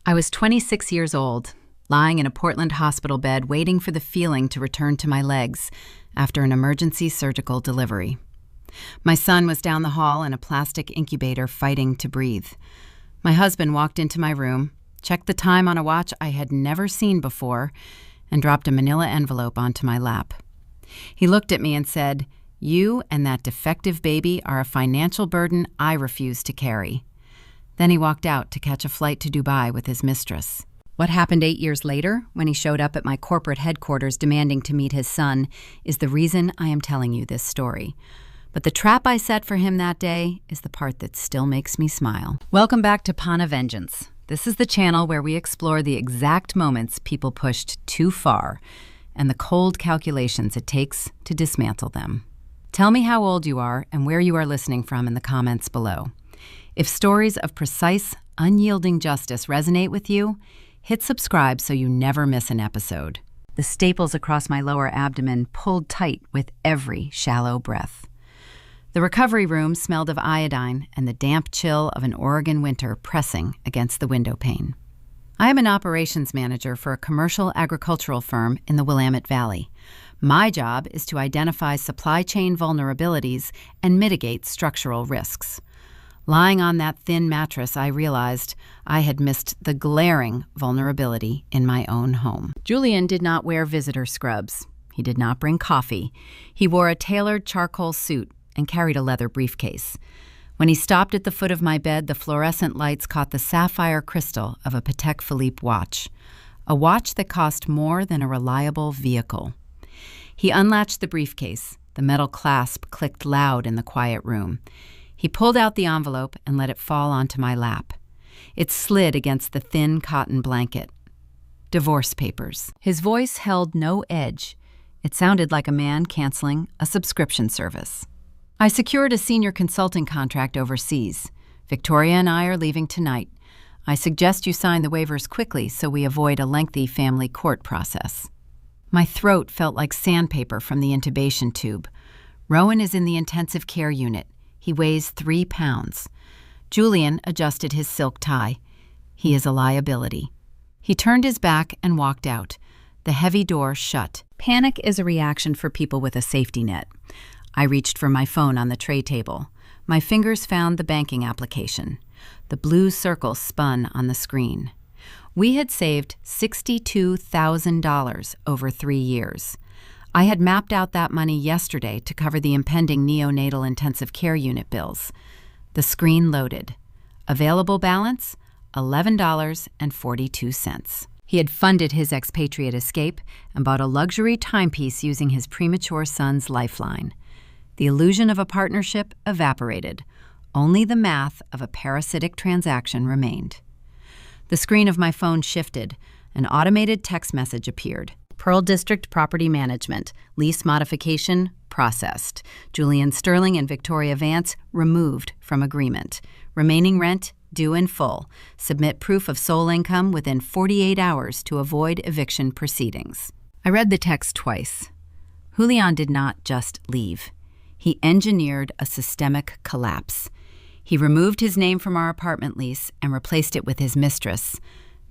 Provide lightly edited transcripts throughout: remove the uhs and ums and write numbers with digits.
I was 26 years old, lying in a Portland hospital bed waiting for the feeling to return to my legs after an emergency surgical delivery. My son was down the hall in a plastic incubator fighting to breathe. My husband walked into my room, checked the time on a watch I had never seen before, and dropped a manila envelope onto my lap. He looked at me and said, "You and that defective baby are a financial burden I refuse to carry." Then he walked out to catch a flight to Dubai with his mistress. What happened 8 years later, when he showed up at my corporate headquarters demanding to meet his son, is the reason I am telling you this story. But the trap I set for him that day is the part that still makes me smile. Welcome back to Pana Vengeance. This is the channel where we explore the exact moments people pushed too far and the cold calculations it takes to dismantle them. Tell me how old you are and where you are listening from in the comments below. If stories of precise, unyielding justice resonate with you, hit subscribe so you never miss an episode. The staples across my lower abdomen pulled tight with every shallow breath. The recovery room smelled of iodine and the damp chill of an Oregon winter pressing against the window pane. I am an operations manager for a commercial agricultural firm in the Willamette Valley. My job is to identify supply chain vulnerabilities and mitigate structural risks. Lying on that thin mattress, I realized I had missed the glaring vulnerability in my own home. Julian did not wear visitor scrubs. He did not bring coffee. He wore a tailored charcoal suit and carried a leather briefcase. When he stopped at the foot of my bed, the fluorescent lights caught the sapphire crystal of a Patek Philippe watch, a watch that cost more than a reliable vehicle. He unlatched the briefcase. The metal clasp clicked loud in the quiet room. He pulled out the envelope and let it fall onto my lap. It slid against the thin cotton blanket. Divorce papers. His voice held no edge. It sounded like a man canceling a subscription service. I secured a senior consulting contract overseas. Victoria and I are leaving tonight. I suggest you sign the waivers quickly so we avoid a lengthy family court process. My throat felt like sandpaper from the intubation tube. Rowan is in the intensive care unit. He weighs 3 pounds. Julian adjusted his silk tie. He is a liability. He turned his back and walked out. The heavy door shut. Panic is a reaction for people with a safety net. I reached for my phone on the tray table. My fingers found the banking application. The blue circle spun on the screen. We had saved $62,000 over 3 years. I had mapped out that money yesterday to cover the impending neonatal intensive care unit bills. The screen loaded. Available balance, $11.42. He had funded his expatriate escape and bought a luxury timepiece using his premature son's lifeline. The illusion of a partnership evaporated. Only the math of a parasitic transaction remained. The screen of my phone shifted. An automated text message appeared. Pearl District Property Management. Lease modification processed. Julian Sterling and Victoria Vance removed from agreement. Remaining rent due in full. Submit proof of sole income within 48 hours to avoid eviction proceedings. I read the text twice. Julian did not just leave. He engineered a systemic collapse. He removed his name from our apartment lease and replaced it with his mistress,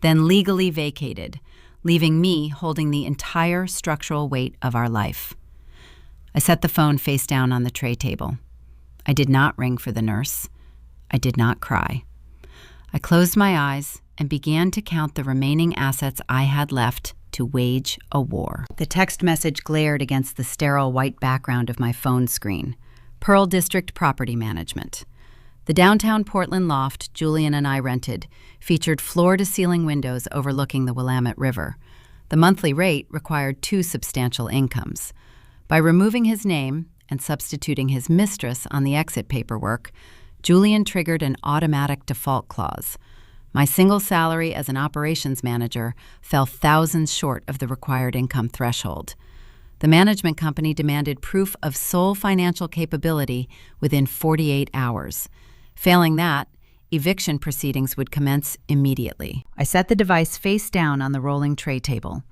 then legally vacated, leaving me holding the entire structural weight of our life. I set the phone face down on the tray table. I did not ring for the nurse. I did not cry. I closed my eyes and began to count the remaining assets I had left to wage a war. The text message glared against the sterile white background of my phone screen. Pearl District Property Management. The downtown Portland loft Julian and I rented featured floor-to-ceiling windows overlooking the Willamette River. The monthly rate required 2 substantial incomes. By removing his name and substituting his mistress on the exit paperwork, Julian triggered an automatic default clause. My single salary as an operations manager fell thousands short of the required income threshold. The management company demanded proof of sole financial capability within 48 hours. Failing that, eviction proceedings would commence immediately. I set the device face down on the rolling tray table.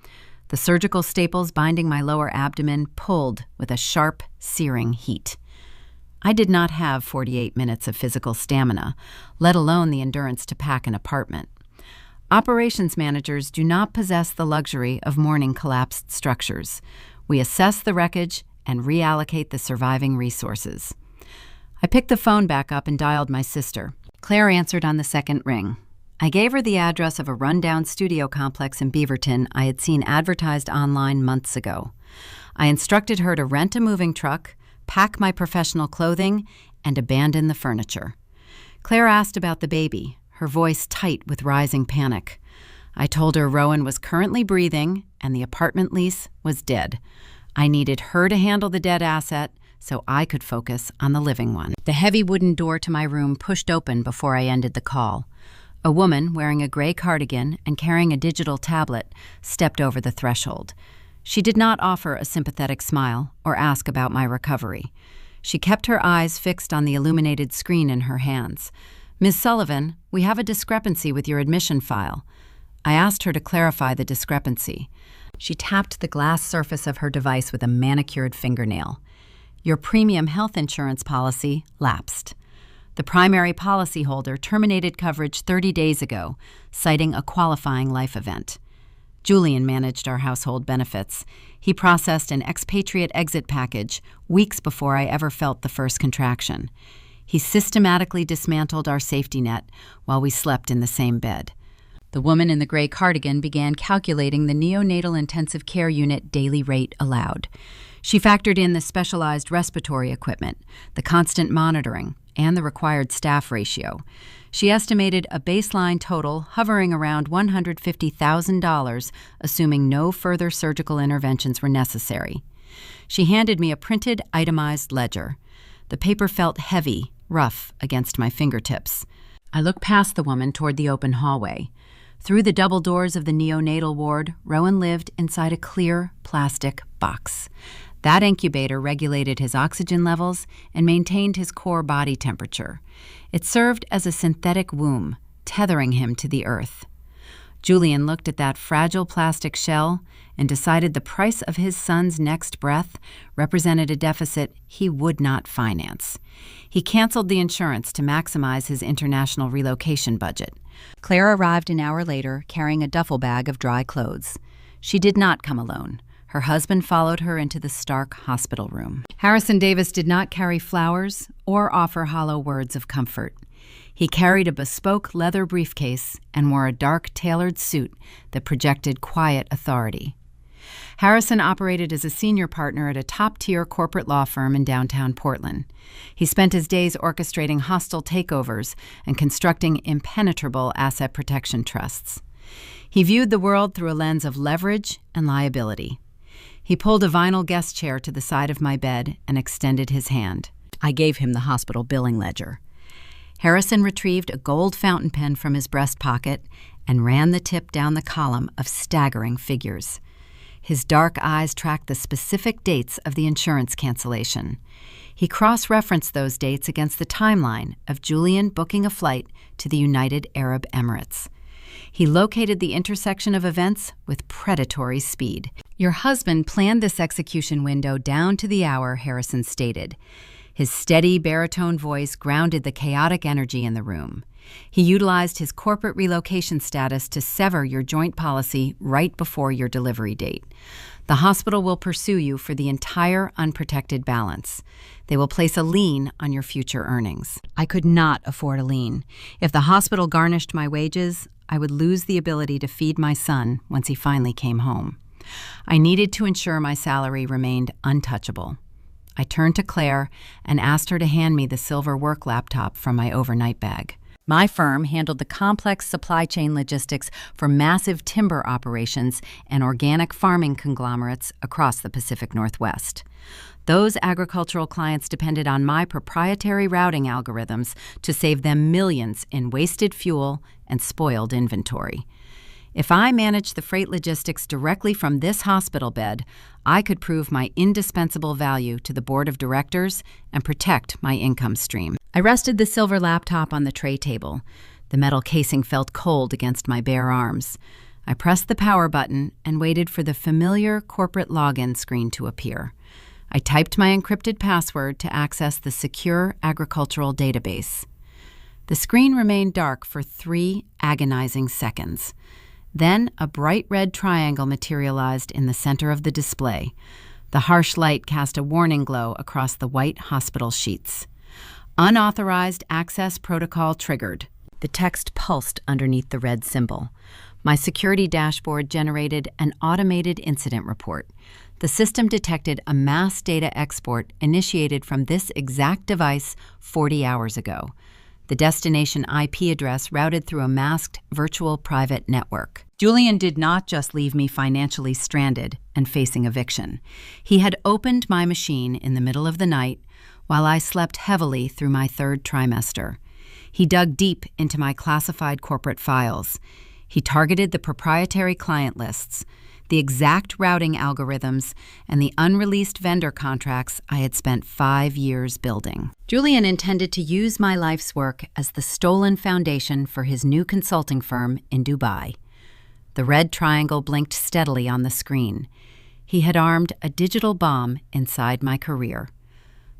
The surgical staples binding my lower abdomen pulled with a sharp, searing heat. I did not have 48 minutes of physical stamina, let alone the endurance to pack an apartment. Operations managers do not possess the luxury of mourning collapsed structures. We assess the wreckage and reallocate the surviving resources. I picked the phone back up and dialed my sister. Claire answered on the second ring. I gave her the address of a rundown studio complex in Beaverton I had seen advertised online months ago. I instructed her to rent a moving truck, pack my professional clothing, and abandon the furniture. Claire asked about the baby, her voice tight with rising panic. I told her Rowan was currently breathing and the apartment lease was dead. I needed her to handle the dead asset so I could focus on the living one. The heavy wooden door to my room pushed open before I ended the call. A woman wearing a gray cardigan and carrying a digital tablet stepped over the threshold. She did not offer a sympathetic smile or ask about my recovery. She kept her eyes fixed on the illuminated screen in her hands. "Ms. Sullivan, we have a discrepancy with your admission file." I asked her to clarify the discrepancy. She tapped the glass surface of her device with a manicured fingernail. "Your premium health insurance policy lapsed. The primary policyholder terminated coverage 30 days ago, citing a qualifying life event. Julian managed our household benefits. He processed an expatriate exit package weeks before I ever felt the first contraction. He systematically dismantled our safety net while we slept in the same bed." The woman in the gray cardigan began calculating the neonatal intensive care unit daily rate allowed. She factored in the specialized respiratory equipment, the constant monitoring, and the required staff ratio. She estimated a baseline total hovering around $150,000, assuming no further surgical interventions were necessary. She handed me a printed, itemized ledger. The paper felt heavy, rough against my fingertips. I looked past the woman toward the open hallway. Through the double doors of the neonatal ward, Rowan lived inside a clear plastic box. That incubator regulated his oxygen levels and maintained his core body temperature. It served as a synthetic womb, tethering him to the earth. Julian looked at that fragile plastic shell and decided the price of his son's next breath represented a deficit he would not finance. He canceled the insurance to maximize his international relocation budget. Claire arrived an hour later carrying a duffel bag of dry clothes. She did not come alone. Her husband followed her into the stark hospital room. Harrison Davis did not carry flowers or offer hollow words of comfort. He carried a bespoke leather briefcase and wore a dark, tailored suit that projected quiet authority. Harrison operated as a senior partner at a top-tier corporate law firm in downtown Portland. He spent his days orchestrating hostile takeovers and constructing impenetrable asset protection trusts. He viewed the world through a lens of leverage and liability. He pulled a vinyl guest chair to the side of my bed and extended his hand. I gave him the hospital billing ledger. Harrison retrieved a gold fountain pen from his breast pocket and ran the tip down the column of staggering figures. His dark eyes tracked the specific dates of the insurance cancellation. He cross-referenced those dates against the timeline of Julian booking a flight to the United Arab Emirates. He located the intersection of events with predatory speed. "Your husband planned this execution window down to the hour," Harrison stated. His steady baritone voice grounded the chaotic energy in the room. He utilized his corporate relocation status to sever your joint policy right before your delivery date. The hospital will pursue you for the entire unprotected balance. They will place a lien on your future earnings. I could not afford a lien. If the hospital garnished my wages, I would lose the ability to feed my son once he finally came home. I needed to ensure my salary remained untouchable. I turned to Claire and asked her to hand me the silver work laptop from my overnight bag. My firm handled the complex supply chain logistics for massive timber operations and organic farming conglomerates across the Pacific Northwest. Those agricultural clients depended on my proprietary routing algorithms to save them millions in wasted fuel and spoiled inventory. If I managed the freight logistics directly from this hospital bed, I could prove my indispensable value to the board of directors and protect my income stream. I rested the silver laptop on the tray table. The metal casing felt cold against my bare arms. I pressed the power button and waited for the familiar corporate login screen to appear. I typed my encrypted password to access the secure agricultural database. The screen remained dark for 3 agonizing seconds. Then a bright red triangle materialized in the center of the display. The harsh light cast a warning glow across the white hospital sheets. Unauthorized access protocol triggered. The text pulsed underneath the red symbol. My security dashboard generated an automated incident report. The system detected a mass data export initiated from this exact device 40 hours ago. The destination IP address routed through a masked virtual private network. Julian did not just leave me financially stranded and facing eviction. He had opened my machine in the middle of the night while I slept heavily through my 3rd trimester. He dug deep into my classified corporate files. He targeted the proprietary client lists, the exact routing algorithms, and the unreleased vendor contracts I had spent 5 years building. Julian intended to use my life's work as the stolen foundation for his new consulting firm in Dubai. The red triangle blinked steadily on the screen. He had armed a digital bomb inside my career.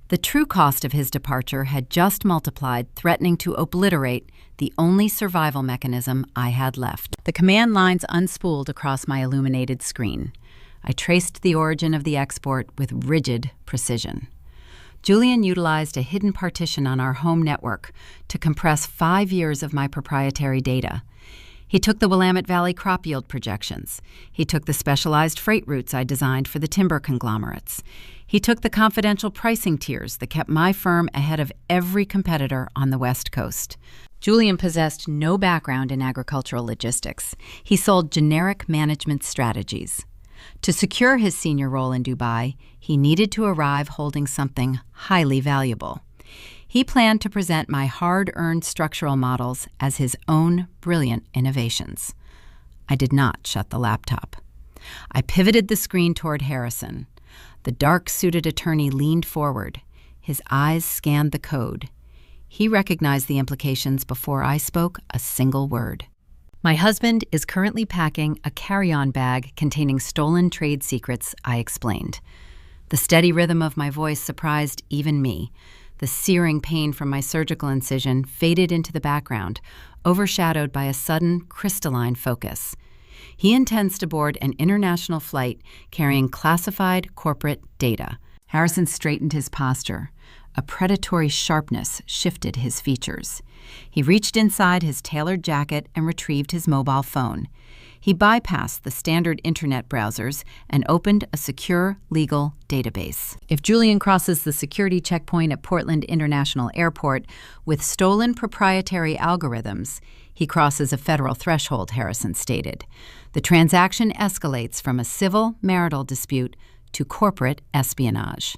The true cost of his departure had just multiplied, threatening to obliterate the only survival mechanism I had left. The command lines unspooled across my illuminated screen. I traced the origin of the export with rigid precision. Julian utilized a hidden partition on our home network to compress 5 years of my proprietary data. He took the Willamette Valley crop yield projections. He took the specialized freight routes I designed for the timber conglomerates. He took the confidential pricing tiers that kept my firm ahead of every competitor on the West Coast. Julian possessed no background in agricultural logistics. He sold generic management strategies. To secure his senior role in Dubai, he needed to arrive holding something highly valuable. He planned to present my hard-earned structural models as his own brilliant innovations. I did not shut the laptop. I pivoted the screen toward Harrison. The dark-suited attorney leaned forward. His eyes scanned the code. He recognized the implications before I spoke a single word. My husband is currently packing a carry-on bag containing stolen trade secrets, I explained. The steady rhythm of my voice surprised even me. The searing pain from my surgical incision faded into the background, overshadowed by a sudden crystalline focus. He intends to board an international flight carrying classified corporate data. Harrison straightened his posture. A predatory sharpness shifted his features. He reached inside his tailored jacket and retrieved his mobile phone. He bypassed the standard internet browsers and opened a secure legal database. If Julian crosses the security checkpoint at Portland International Airport with stolen proprietary algorithms, he crosses a federal threshold, Harrison stated. The transaction escalates from a civil marital dispute to corporate espionage.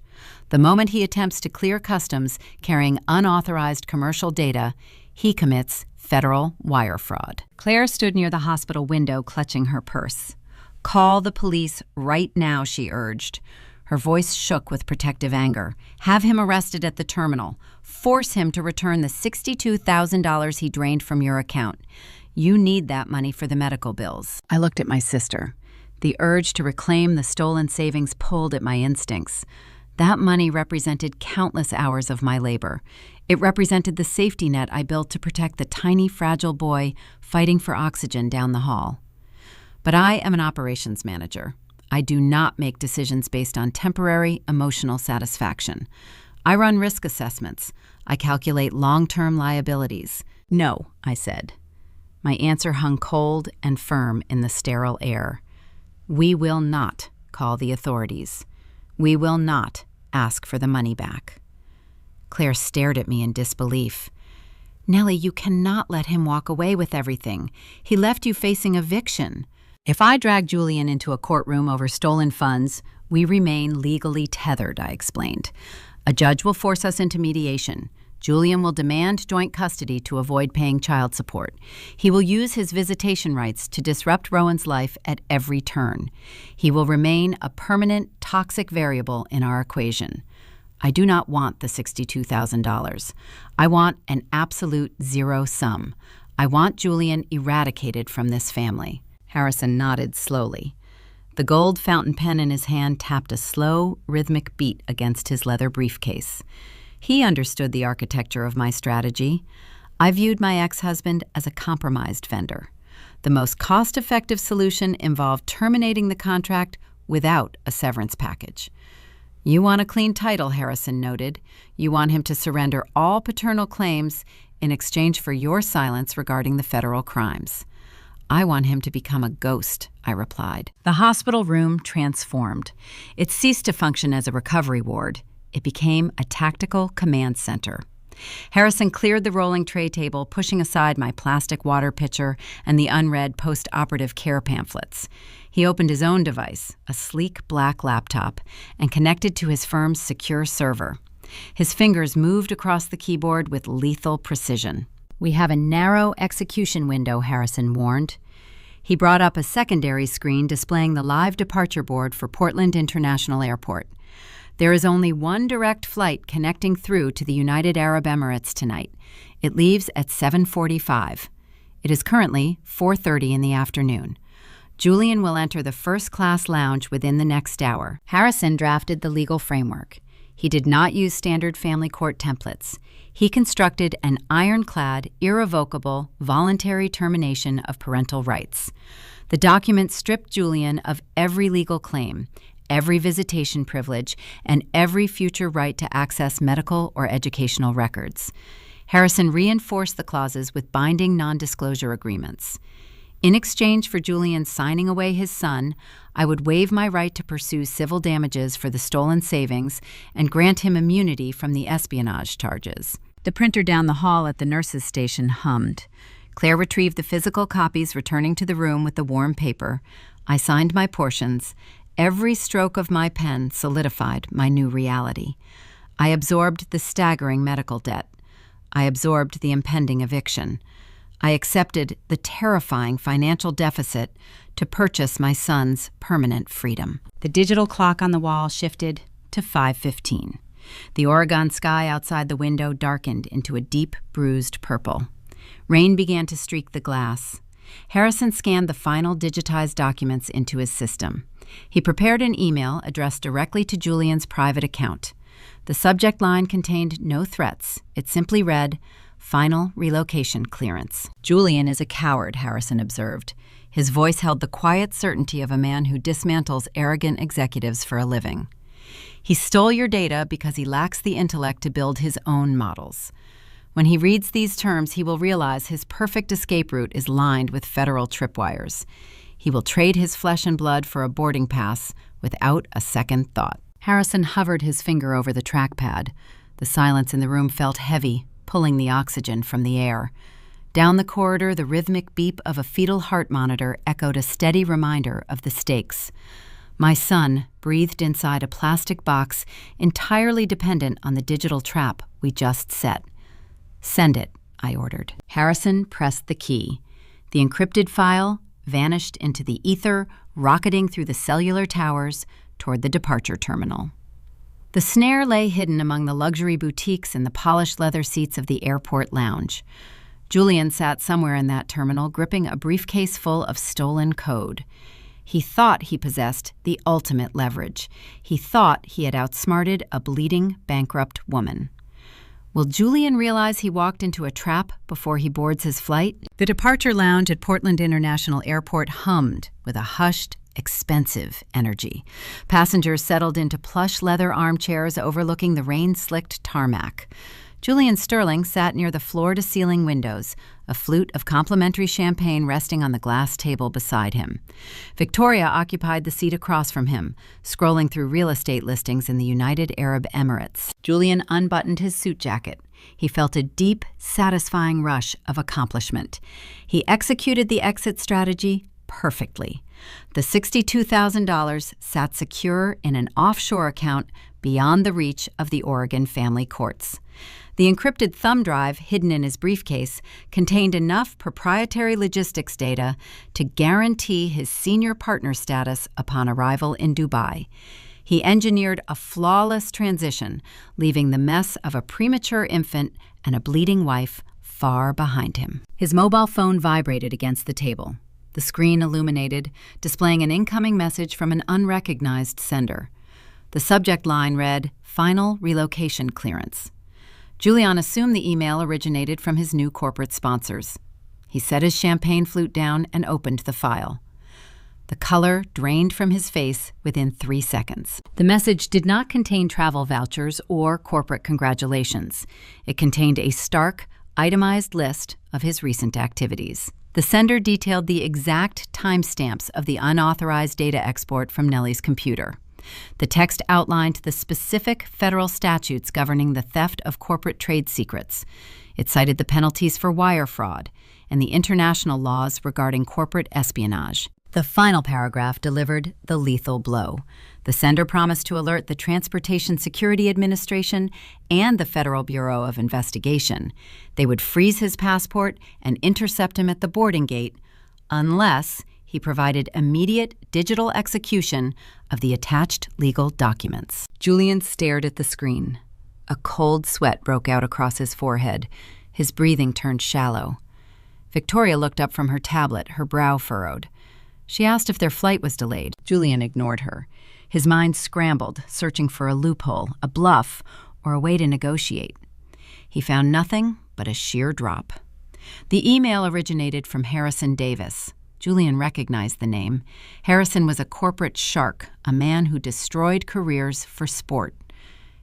The moment he attempts to clear customs carrying unauthorized commercial data, he commits federal wire fraud. Claire stood near the hospital window, clutching her purse. "Call the police right now," she urged. Her voice shook with protective anger. "Have him arrested at the terminal. Force him to return the $62,000 he drained from your account. You need that money for the medical bills." I looked at my sister. The urge to reclaim the stolen savings pulled at my instincts. That money represented countless hours of my labor. It represented the safety net I built to protect the tiny, fragile boy fighting for oxygen down the hall. But I am an operations manager. I do not make decisions based on temporary emotional satisfaction. I run risk assessments. I calculate long-term liabilities. "No," I said. My answer hung cold and firm in the sterile air. "We will not call the authorities. We will not ask for the money back." Claire stared at me in disbelief. "Nellie, you cannot let him walk away with everything. He left you facing eviction." "If I drag Julian into a courtroom over stolen funds, we remain legally tethered," I explained. "A judge will force us into mediation. Julian will demand joint custody to avoid paying child support. He will use his visitation rights to disrupt Rowan's life at every turn. He will remain a permanent, toxic variable in our equation. I do not want the $62,000. I want an absolute zero sum. I want Julian eradicated from this family." Harrison nodded slowly. The gold fountain pen in his hand tapped a slow, rhythmic beat against his leather briefcase. He understood the architecture of my strategy. I viewed my ex-husband as a compromised vendor. The most cost-effective solution involved terminating the contract without a severance package. "You want a clean title," Harrison noted. "You want him to surrender all paternal claims in exchange for your silence regarding the federal crimes." "I want him to become a ghost," I replied. The hospital room transformed. It ceased to function as a recovery ward. It became a tactical command center. Harrison cleared the rolling tray table, pushing aside my plastic water pitcher and the unread post-operative care pamphlets. He opened his own device, a sleek black laptop, and connected to his firm's secure server. His fingers moved across the keyboard with lethal precision. "We have a narrow execution window," Harrison warned. He brought up a secondary screen displaying the live departure board for Portland International Airport. "There is only one direct flight connecting through to the United Arab Emirates tonight. It leaves at 7:45. It is currently 4:30 in the afternoon. Julian will enter the first-class lounge within the next hour." Harrison drafted the legal framework. He did not use standard family court templates. He constructed an ironclad, irrevocable, voluntary termination of parental rights. The document stripped Julian of every legal claim, every visitation privilege, and every future right to access medical or educational records. Harrison reinforced the clauses with binding non-disclosure agreements. In exchange for Julian signing away his son, I would waive my right to pursue civil damages for the stolen savings and grant him immunity from the espionage charges. The printer down the hall at the nurses' station hummed. Claire retrieved the physical copies, returning to the room with the warm paper. I signed my portions. Every stroke of my pen solidified my new reality. I absorbed the staggering medical debt. I absorbed the impending eviction. I accepted the terrifying financial deficit to purchase my son's permanent freedom. The digital clock on the wall shifted to 5:15. The Oregon sky outside the window darkened into a deep, bruised purple. Rain began to streak the glass. Harrison scanned the final digitized documents into his system. He prepared an email addressed directly to Julian's private account. The subject line contained no threats. It simply read, "Final relocation clearance." "Julian is a coward," Harrison observed. His voice held the quiet certainty of a man who dismantles arrogant executives for a living. "He stole your data because he lacks the intellect to build his own models. When he reads these terms, he will realize his perfect escape route is lined with federal tripwires. He will trade his flesh and blood for a boarding pass without a second thought." Harrison hovered his finger over the trackpad. The silence in the room felt heavy, pulling the oxygen from the air. Down the corridor, the rhythmic beep of a fetal heart monitor echoed a steady reminder of the stakes. My son breathed inside a plastic box entirely dependent on the digital trap we just set. "Send it," I ordered. Harrison pressed the key. The encrypted file vanished into the ether, rocketing through the cellular towers toward the departure terminal. The snare lay hidden among the luxury boutiques and the polished leather seats of the airport lounge. Julian sat somewhere in that terminal, gripping a briefcase full of stolen code. He thought he possessed the ultimate leverage. He thought he had outsmarted a bleeding, bankrupt woman. Will Julian realize he walked into a trap before he boards his flight? The departure lounge at Portland International Airport hummed with a hushed, expensive energy. Passengers settled into plush leather armchairs overlooking the rain-slicked tarmac. Julian Sterling sat near the floor-to-ceiling windows, a flute of complimentary champagne resting on the glass table beside him. Victoria occupied the seat across from him, scrolling through real estate listings in the United Arab Emirates. Julian unbuttoned his suit jacket. He felt a deep, satisfying rush of accomplishment. He executed the exit strategy perfectly. The $62,000 sat secure in an offshore account beyond the reach of the Oregon family courts. The encrypted thumb drive hidden in his briefcase contained enough proprietary logistics data to guarantee his senior partner status upon arrival in Dubai. He engineered a flawless transition, leaving the mess of a premature infant and a bleeding wife far behind him. His mobile phone vibrated against the table. the screen illuminated, displaying an incoming message from an unrecognized sender. The subject line read, "Final relocation clearance." Julian assumed the email originated from his new corporate sponsors. He set his champagne flute down and opened the file. The color drained from his face within 3 seconds. The message did not contain travel vouchers or corporate congratulations. It contained a stark, itemized list of his recent activities. The sender detailed the exact timestamps of the unauthorized data export from Nellie's computer. The text outlined the specific federal statutes governing the theft of corporate trade secrets. It cited the penalties for wire fraud and the international laws regarding corporate espionage. The final paragraph delivered the lethal blow. The sender promised to alert the Transportation Security Administration and the Federal Bureau of Investigation. They would freeze his passport and intercept him at the boarding gate unless he provided immediate digital execution of the attached legal documents. Julian stared at the screen. A cold sweat broke out across his forehead. His breathing turned shallow. Victoria looked up from her tablet, her brow furrowed. She asked if their flight was delayed. Julian ignored her. His mind scrambled, searching for a loophole, a bluff, or a way to negotiate. He found nothing but a sheer drop. The email originated from Harrison Davis. Julian recognized the name. Harrison was a corporate shark, a man who destroyed careers for sport.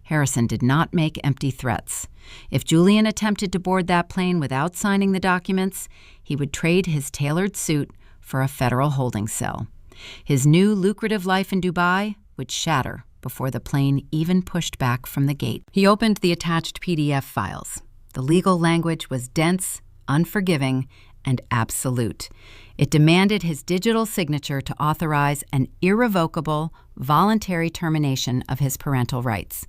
Harrison did not make empty threats. If Julian attempted to board that plane without signing the documents, he would trade his tailored suit for a federal holding cell. His new lucrative life in Dubai would shatter before the plane even pushed back from the gate. He opened the attached PDF files. The legal language was dense, unforgiving, and absolute. It demanded his digital signature to authorize an irrevocable, voluntary termination of his parental rights.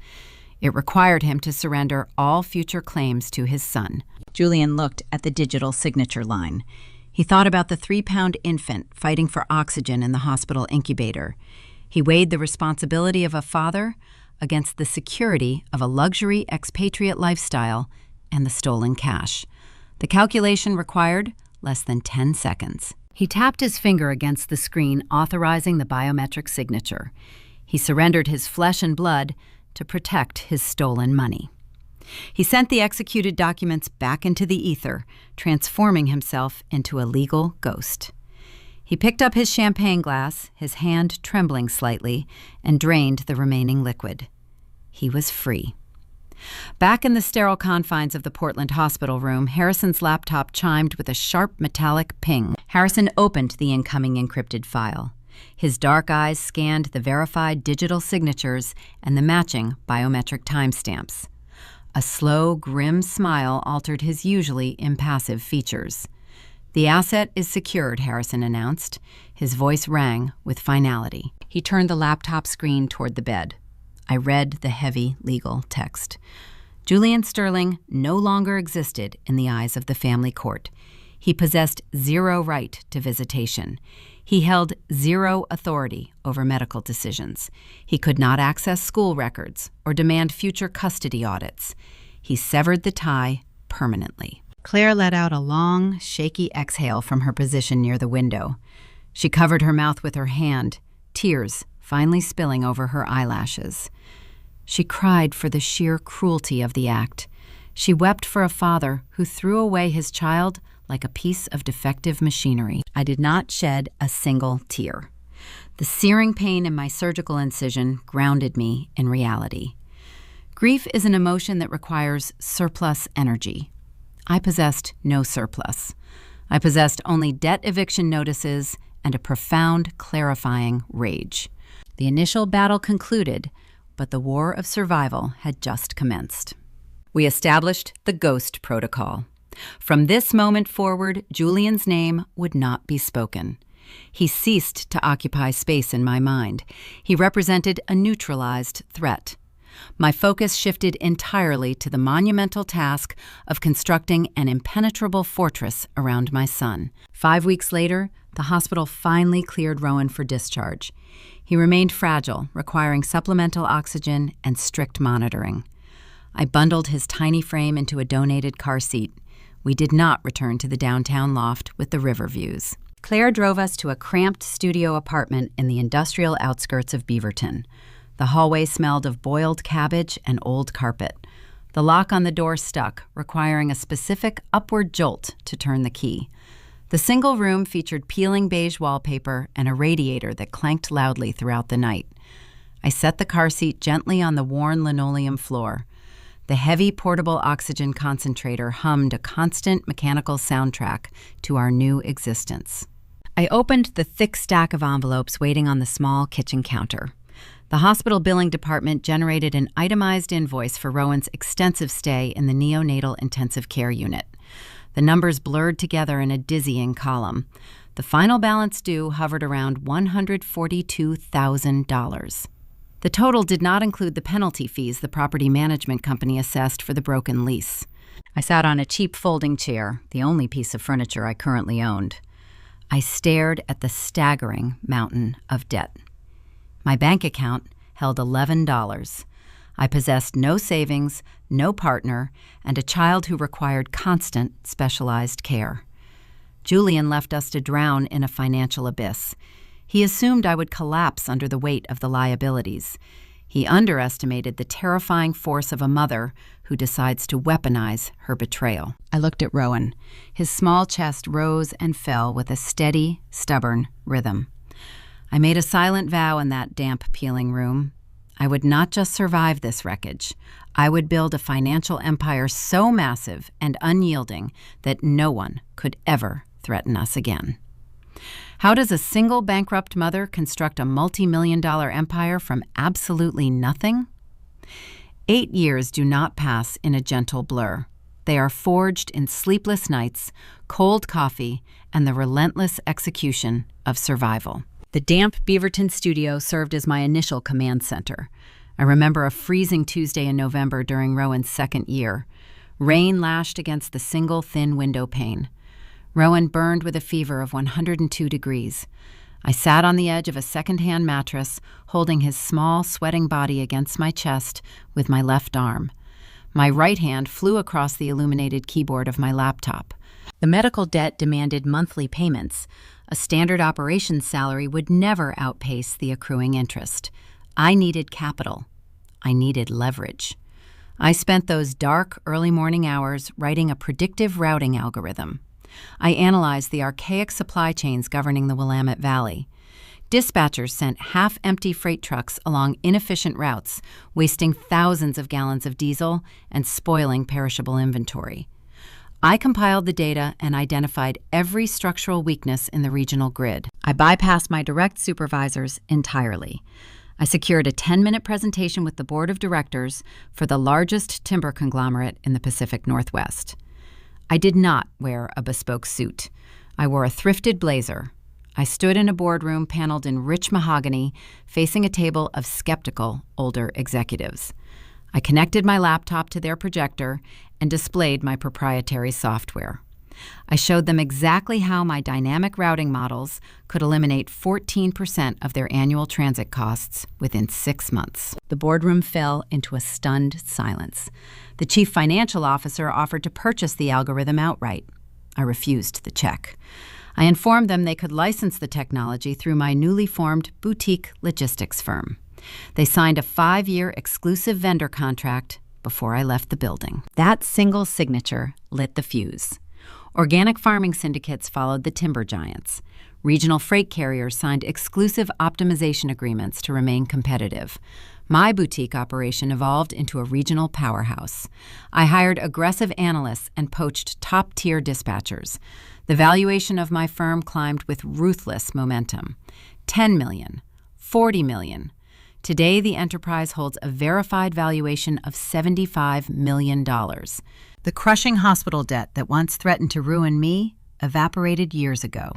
It required him to surrender all future claims to his son. Julian looked at the digital signature line. He thought about the 3-pound infant fighting for oxygen in the hospital incubator. He weighed the responsibility of a father against the security of a luxury expatriate lifestyle and the stolen cash. The calculation required less than 10 seconds. He tapped his finger against the screen, authorizing the biometric signature. He surrendered his flesh and blood to protect his stolen money. He sent the executed documents back into the ether, transforming himself into a legal ghost. He picked up his champagne glass, his hand trembling slightly, and drained the remaining liquid. He was free. Back in the sterile confines of the Portland hospital room, Harrison's laptop chimed with a sharp metallic ping. Harrison opened the incoming encrypted file. His dark eyes scanned the verified digital signatures and the matching biometric timestamps. A slow, grim smile altered his usually impassive features. "The asset is secured," Harrison announced. His voice rang with finality. He turned the laptop screen toward the bed. I read the heavy legal text. Julian Sterling no longer existed in the eyes of the family court. He possessed zero right to visitation. He held zero authority over medical decisions. He could not access school records or demand future custody audits. He severed the tie permanently. Claire let out a long, shaky exhale from her position near the window. She covered her mouth with her hand, tears finally spilling over her eyelashes. She cried for the sheer cruelty of the act. She wept for a father who threw away his child like a piece of defective machinery. I did not shed a single tear. The searing pain in my surgical incision grounded me in reality. Grief is an emotion that requires surplus energy. I possessed no surplus. I possessed only debt eviction notices and a profound, clarifying rage. The initial battle concluded, but the war of survival had just commenced. We established the Ghost Protocol. From this moment forward, Julian's name would not be spoken. He ceased to occupy space in my mind. He represented a neutralized threat. My focus shifted entirely to the monumental task of constructing an impenetrable fortress around my son. 5 weeks later, the hospital finally cleared Rowan for discharge. He remained fragile, requiring supplemental oxygen and strict monitoring. I bundled his tiny frame into a donated car seat. We did not return to the downtown loft with the river views. Claire drove us to a cramped studio apartment in the industrial outskirts of Beaverton. The hallway smelled of boiled cabbage and old carpet. The lock on the door stuck, requiring a specific upward jolt to turn the key. The single room featured peeling beige wallpaper and a radiator that clanked loudly throughout the night. I set the car seat gently on the worn linoleum floor. The heavy portable oxygen concentrator hummed a constant mechanical soundtrack to our new existence. I opened the thick stack of envelopes waiting on the small kitchen counter. The hospital billing department generated an itemized invoice for Rowan's extensive stay in the neonatal intensive care unit. The numbers blurred together in a dizzying column. The final balance due hovered around $142,000. The total did not include the penalty fees the property management company assessed for the broken lease. I sat on a cheap folding chair, the only piece of furniture I currently owned. I stared at the staggering mountain of debt. My bank account held $11. I possessed no savings, no partner, and a child who required constant, specialized care. Julian left us to drown in a financial abyss. He assumed I would collapse under the weight of the liabilities. He underestimated the terrifying force of a mother who decides to weaponize her betrayal. I looked at Rowan. His small chest rose and fell with a steady, stubborn rhythm. I made a silent vow in that damp, peeling room. I would not just survive this wreckage. I would build a financial empire so massive and unyielding that no one could ever threaten us again. How does a single bankrupt mother construct a multi-million-dollar empire from absolutely nothing? 8 years do not pass in a gentle blur. They are forged in sleepless nights, cold coffee, and the relentless execution of survival. The damp Beaverton studio served as my initial command center. I remember a freezing Tuesday in November during Rowan's second year. Rain lashed against the single thin window pane. Rowan burned with a fever of 102 degrees. I sat on the edge of a second-hand mattress, holding his small, sweating body against my chest with my left arm. My right hand flew across the illuminated keyboard of my laptop. The medical debt demanded monthly payments. A standard operations salary would never outpace the accruing interest. I needed capital. I needed leverage. I spent those dark, early morning hours writing a predictive routing algorithm. I analyzed the archaic supply chains governing the Willamette Valley. Dispatchers sent half-empty freight trucks along inefficient routes, wasting thousands of gallons of diesel and spoiling perishable inventory. I compiled the data and identified every structural weakness in the regional grid. I bypassed my direct supervisors entirely. I secured a 10-minute presentation with the board of directors for the largest timber conglomerate in the Pacific Northwest. I did not wear a bespoke suit. I wore a thrifted blazer. I stood in a boardroom paneled in rich mahogany, facing a table of skeptical older executives. I connected my laptop to their projector and displayed my proprietary software. I showed them exactly how my dynamic routing models could eliminate 14% of their annual transit costs within 6 months. The boardroom fell into a stunned silence. The chief financial officer offered to purchase the algorithm outright. I refused the check. I informed them they could license the technology through my newly formed boutique logistics firm. They signed a 5-year exclusive vendor contract before I left the building. That single signature lit the fuse. Organic farming syndicates followed the timber giants. Regional freight carriers signed exclusive optimization agreements to remain competitive. My boutique operation evolved into a regional powerhouse. I hired aggressive analysts and poached top-tier dispatchers. The valuation of my firm climbed with ruthless momentum. $10 million, $40 million. Today, the enterprise holds a verified valuation of $75 million. The crushing hospital debt that once threatened to ruin me evaporated years ago.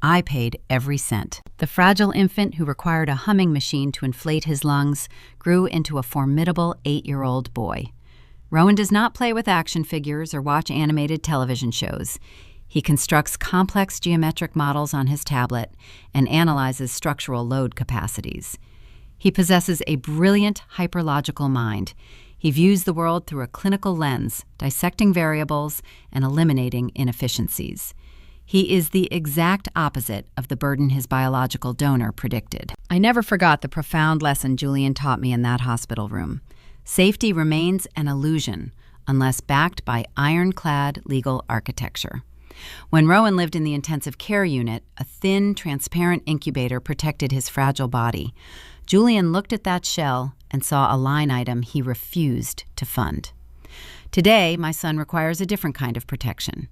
I paid every cent. The fragile infant who required a humming machine to inflate his lungs grew into a formidable 8-year-old boy. Rowan does not play with action figures or watch animated television shows. He constructs complex geometric models on his tablet and analyzes structural load capacities. He possesses a brilliant hyperlogical mind. He views the world through a clinical lens, dissecting variables and eliminating inefficiencies. He is the exact opposite of the burden his biological donor predicted. I never forgot the profound lesson Julian taught me in that hospital room. Safety remains an illusion unless backed by ironclad legal architecture. When Rowan lived in the intensive care unit, a thin, transparent incubator protected his fragile body. Julian looked at that shell and saw a line item he refused to fund. Today, my son requires a different kind of protection.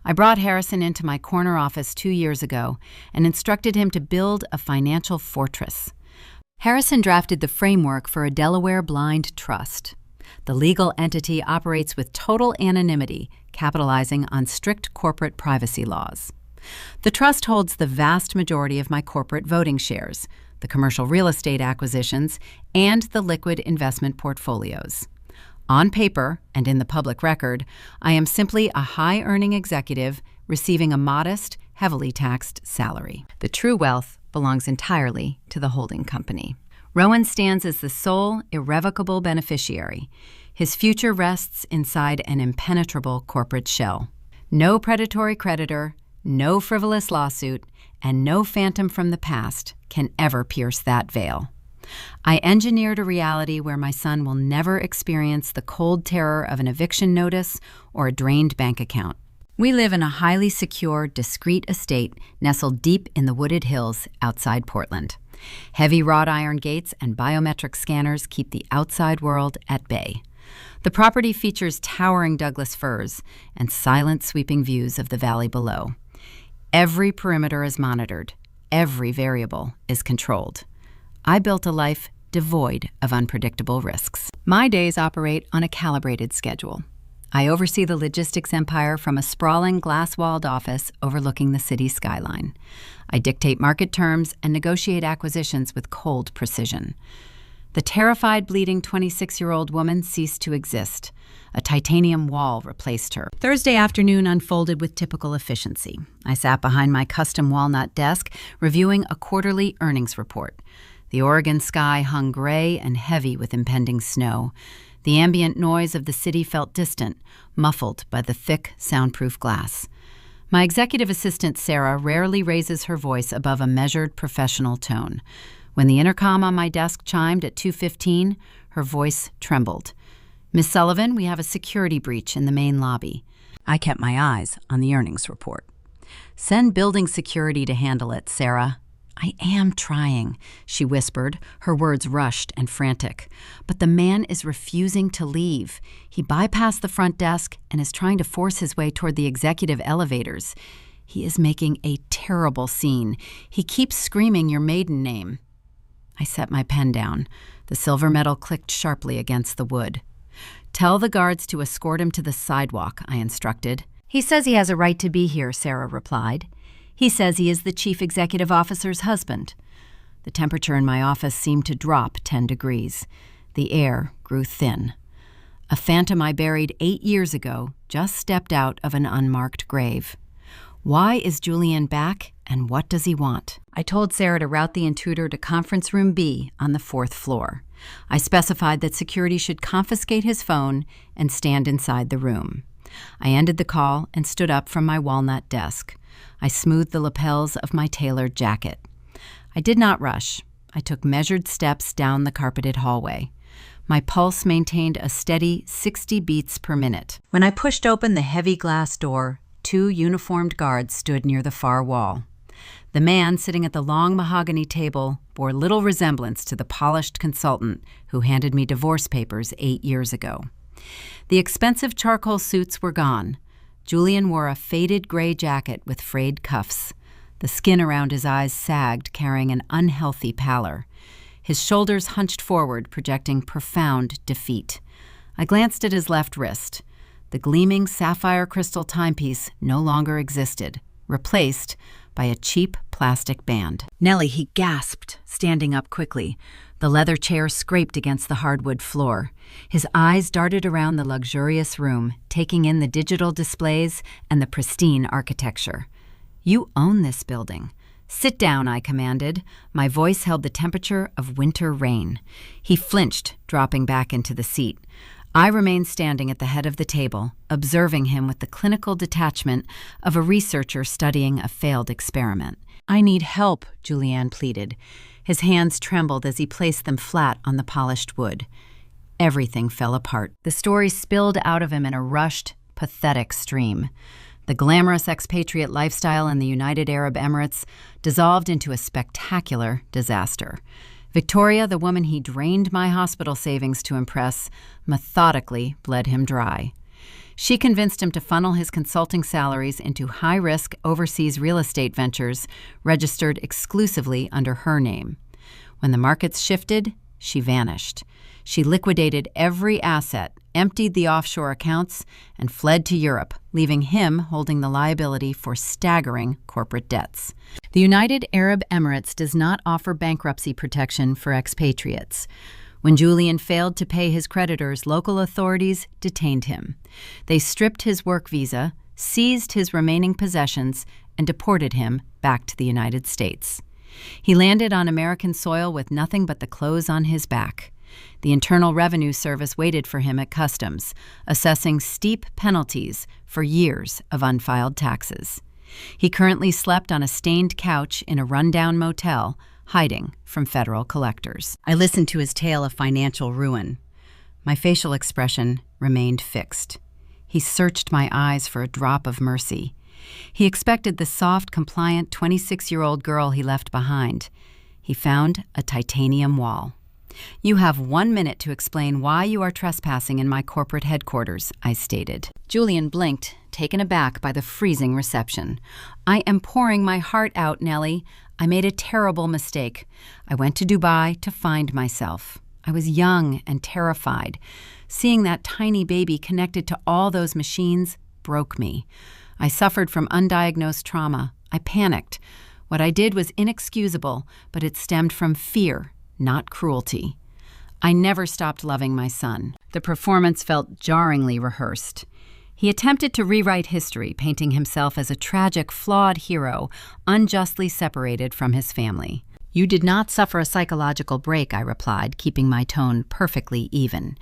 I brought Harrison into my corner office 2 years ago and instructed him to build a financial fortress. Harrison drafted the framework for a Delaware blind trust. The legal entity operates with total anonymity, capitalizing on strict corporate privacy laws. The trust holds the vast majority of my corporate voting shares, the commercial real estate acquisitions, and the liquid investment portfolios. On paper, and in the public record, I am simply a high-earning executive receiving a modest, heavily taxed salary. The true wealth belongs entirely to the holding company. Rowan stands as the sole, irrevocable beneficiary. His future rests inside an impenetrable corporate shell. No predatory creditor, no frivolous lawsuit, and no phantom from the past can ever pierce that veil. I engineered a reality where my son will never experience the cold terror of an eviction notice or a drained bank account. We live in a highly secure, discreet estate nestled deep in the wooded hills outside Portland. Heavy wrought iron gates and biometric scanners keep the outside world at bay. The property features towering Douglas firs and silent sweeping views of the valley below. Every perimeter is monitored. Every variable is controlled. I built a life devoid of unpredictable risks. My days operate on a calibrated schedule. I oversee the logistics empire from a sprawling glass-walled office overlooking the city skyline. I dictate market terms and negotiate acquisitions with cold precision. The terrified, bleeding 26-year-old woman ceased to exist. A titanium wall replaced her. Thursday afternoon unfolded with typical efficiency. I sat behind my custom walnut desk, reviewing a quarterly earnings report. The Oregon sky hung gray and heavy with impending snow. The ambient noise of the city felt distant, muffled by the thick, soundproof glass. My executive assistant, Sarah, rarely raises her voice above a measured, professional tone. When the intercom on my desk chimed at 2:15, her voice trembled. "Miss Sullivan, we have a security breach in the main lobby." I kept my eyes on the earnings report. "Send building security to handle it, Sarah." "I am trying," she whispered, her words rushed and frantic. "But the man is refusing to leave. He bypassed the front desk and is trying to force his way toward the executive elevators. He is making a terrible scene. He keeps screaming your maiden name." I set my pen down. The silver metal clicked sharply against the wood. "Tell the guards to escort him to the sidewalk," I instructed. "He says he has a right to be here," Sarah replied. "He says he is the chief executive officer's husband." The temperature in my office seemed to drop 10 degrees. The air grew thin. A phantom I buried 8 years ago just stepped out of an unmarked grave. Why is Julian back, and what does he want? I told Sarah to route the intruder to conference room B on the 4th floor. I specified that security should confiscate his phone and stand inside the room. I ended the call and stood up from my walnut desk. I smoothed the lapels of my tailored jacket. I did not rush. I took measured steps down the carpeted hallway. My pulse maintained a steady 60 beats per minute. When I pushed open the heavy glass door, 2 uniformed guards stood near the far wall. The man sitting at the long mahogany table bore little resemblance to the polished consultant who handed me divorce papers 8 years ago. The expensive charcoal suits were gone. Julian wore a faded gray jacket with frayed cuffs. The skin around his eyes sagged, carrying an unhealthy pallor. His shoulders hunched forward, projecting profound defeat. I glanced at his left wrist. The gleaming sapphire crystal timepiece no longer existed, replaced by a cheap plastic band. "Nellie," he gasped, standing up quickly. The leather chair scraped against the hardwood floor. His eyes darted around the luxurious room, taking in the digital displays and the pristine architecture. "You own this building." "Sit down," I commanded. My voice held the temperature of winter rain. He flinched, dropping back into the seat. I remained standing at the head of the table, observing him with the clinical detachment of a researcher studying a failed experiment. "I need help," Julianne pleaded. His hands trembled as he placed them flat on the polished wood. Everything fell apart. The story spilled out of him in a rushed, pathetic stream. The glamorous expatriate lifestyle in the United Arab Emirates dissolved into a spectacular disaster. Victoria, the woman he drained my hospital savings to impress, methodically bled him dry. She convinced him to funnel his consulting salaries into high-risk overseas real estate ventures registered exclusively under her name. When the markets shifted, she vanished. She liquidated every asset, emptied the offshore accounts, and fled to Europe, leaving him holding the liability for staggering corporate debts. The United Arab Emirates does not offer bankruptcy protection for expatriates. When Julian failed to pay his creditors, local authorities detained him. They stripped his work visa, seized his remaining possessions, and deported him back to the United States. He landed on American soil with nothing but the clothes on his back. The Internal Revenue Service waited for him at customs, assessing steep penalties for years of unfiled taxes. He currently slept on a stained couch in a rundown motel, hiding from federal collectors. I listened to his tale of financial ruin. My facial expression remained fixed. He searched my eyes for a drop of mercy. He expected the soft, compliant 26-year-old girl he left behind. He found a titanium wall. "You have 1 minute to explain why you are trespassing in my corporate headquarters," I stated. Julian blinked, taken aback by the freezing reception. "I am pouring my heart out, Nellie. I made a terrible mistake. I went to Dubai to find myself. I was young and terrified. Seeing that tiny baby connected to all those machines broke me. I suffered from undiagnosed trauma. I panicked. What I did was inexcusable, but it stemmed from fear, not cruelty. I never stopped loving my son." The performance felt jarringly rehearsed. He attempted to rewrite history, painting himself as a tragic, flawed hero, unjustly separated from his family. "You did not suffer a psychological break," I replied, keeping my tone perfectly even.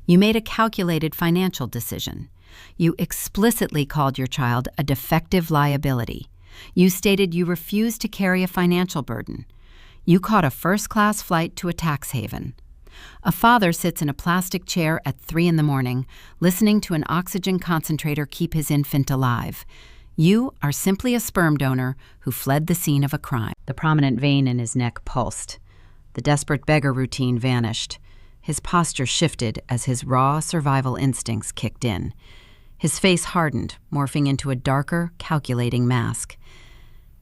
"You made a calculated financial decision. You explicitly called your child a defective liability. You stated you refused to carry a financial burden. You caught a first-class flight to a tax haven. A father sits in a plastic chair at 3 a.m, listening to an oxygen concentrator keep his infant alive. You are simply a sperm donor who fled the scene of a crime." The prominent vein in his neck pulsed. The desperate beggar routine vanished. His posture shifted as his raw survival instincts kicked in. His face hardened, morphing into a darker, calculating mask.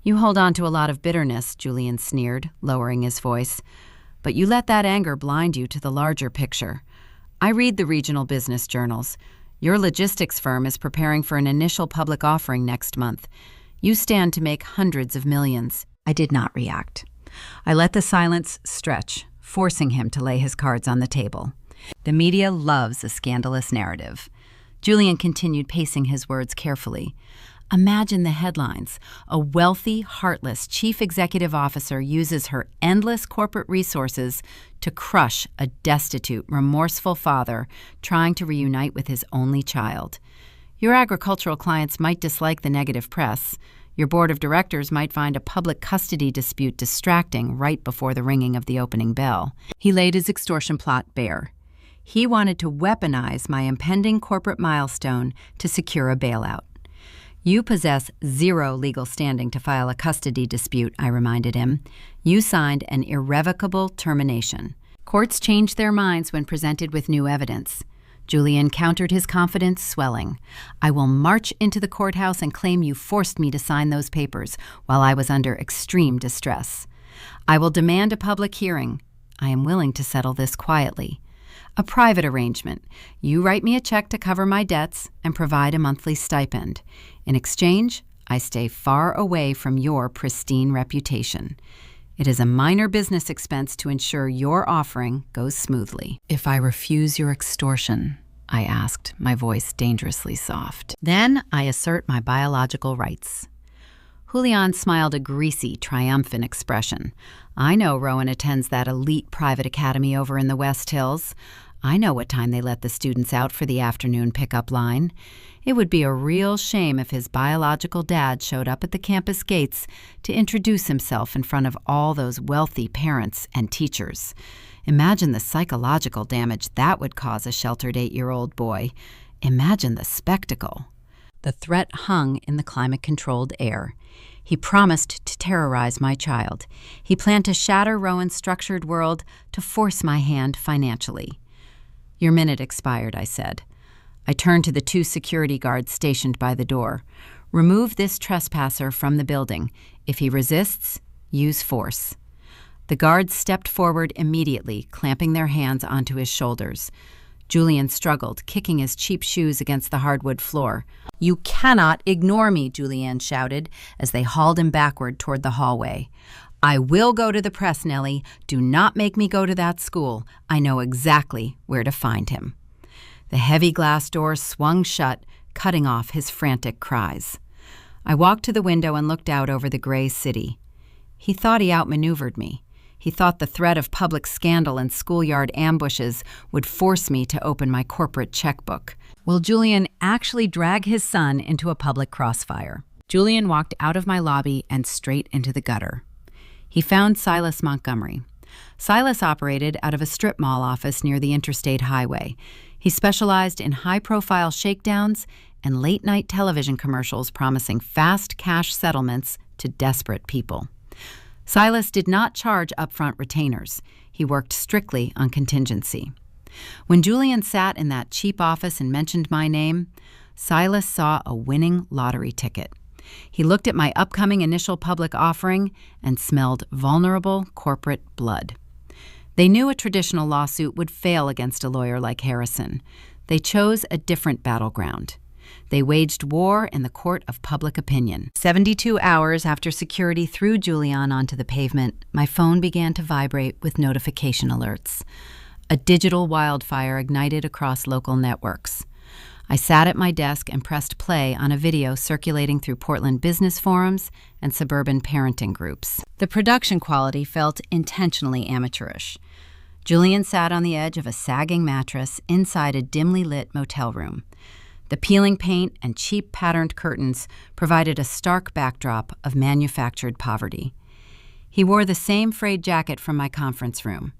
"You hold on to a lot of bitterness," Julian sneered, lowering his voice. "But you let that anger blind you to the larger picture. I read the regional business journals. Your logistics firm is preparing for an initial public offering next month. You stand to make hundreds of millions." I did not react. I let the silence stretch, forcing him to lay his cards on the table. The media loves a scandalous narrative. Julian continued, pacing his words carefully. "Imagine the headlines. A wealthy, heartless chief executive officer uses her endless corporate resources to crush a destitute, remorseful father trying to reunite with his only child. Your agricultural clients might dislike the negative press. Your board of directors might find a public custody dispute distracting right before the ringing of the opening bell." He laid his extortion plot bare. He wanted to weaponize my impending corporate milestone to secure a bailout. "You possess zero legal standing to file a custody dispute," I reminded him. "You signed an irrevocable termination. Courts change their minds when presented with new evidence." Julian countered his confidence, swelling. "I will march into the courthouse and claim you forced me to sign those papers while I was under extreme distress. I will demand a public hearing. I am willing to settle this quietly. A private arrangement. You write me a check to cover my debts and provide a monthly stipend. In exchange, I stay far away from your pristine reputation. It is a minor business expense to ensure your offering goes smoothly." "If I refuse your extortion," I asked, my voice dangerously soft, "then I assert my biological rights." Julian smiled a greasy, triumphant expression. "I know Rowan attends that elite private academy over in the West Hills. I know what time they let the students out for the afternoon pickup line. It would be a real shame if his biological dad showed up at the campus gates to introduce himself in front of all those wealthy parents and teachers. Imagine the psychological damage that would cause a sheltered 8-year-old boy. Imagine the spectacle. The threat hung in the climate-controlled air. He promised to terrorize my child. He planned to shatter Rowan's structured world to force my hand financially. "Your minute expired," I said. I turned to the 2 security guards stationed by the door. "Remove this trespasser from the building. If he resists, use force." The guards stepped forward immediately, clamping their hands onto his shoulders. Julian struggled, kicking his cheap shoes against the hardwood floor. "You cannot ignore me," Julianne shouted as they hauled him backward toward the hallway. "I will go to the press, Nellie. Do not make me go to that school. I know exactly where to find him." The heavy glass door swung shut, cutting off his frantic cries. I walked to the window and looked out over the gray city. He thought he outmaneuvered me. He thought the threat of public scandal and schoolyard ambushes would force me to open my corporate checkbook. Will Julian actually drag his son into a public crossfire? Julian walked out of my lobby and straight into the gutter. He found Silas Montgomery. Silas operated out of a strip mall office near the interstate highway. He specialized in high-profile shakedowns and late-night television commercials promising fast cash settlements to desperate people. Silas did not charge upfront retainers. He worked strictly on contingency. When Julian sat in that cheap office and mentioned my name, Silas saw a winning lottery ticket. He looked at my upcoming initial public offering and smelled vulnerable corporate blood. They knew a traditional lawsuit would fail against a lawyer like Harrison. They chose a different battleground. They waged war in the court of public opinion. 72 hours after security threw Julian onto the pavement, my phone began to vibrate with notification alerts. A digital wildfire ignited across local networks. I sat at my desk and pressed play on a video circulating through Portland business forums and suburban parenting groups. The production quality felt intentionally amateurish. Julian sat on the edge of a sagging mattress inside a dimly lit motel room. The peeling paint and cheap patterned curtains provided a stark backdrop of manufactured poverty. He wore the same frayed jacket from my conference room.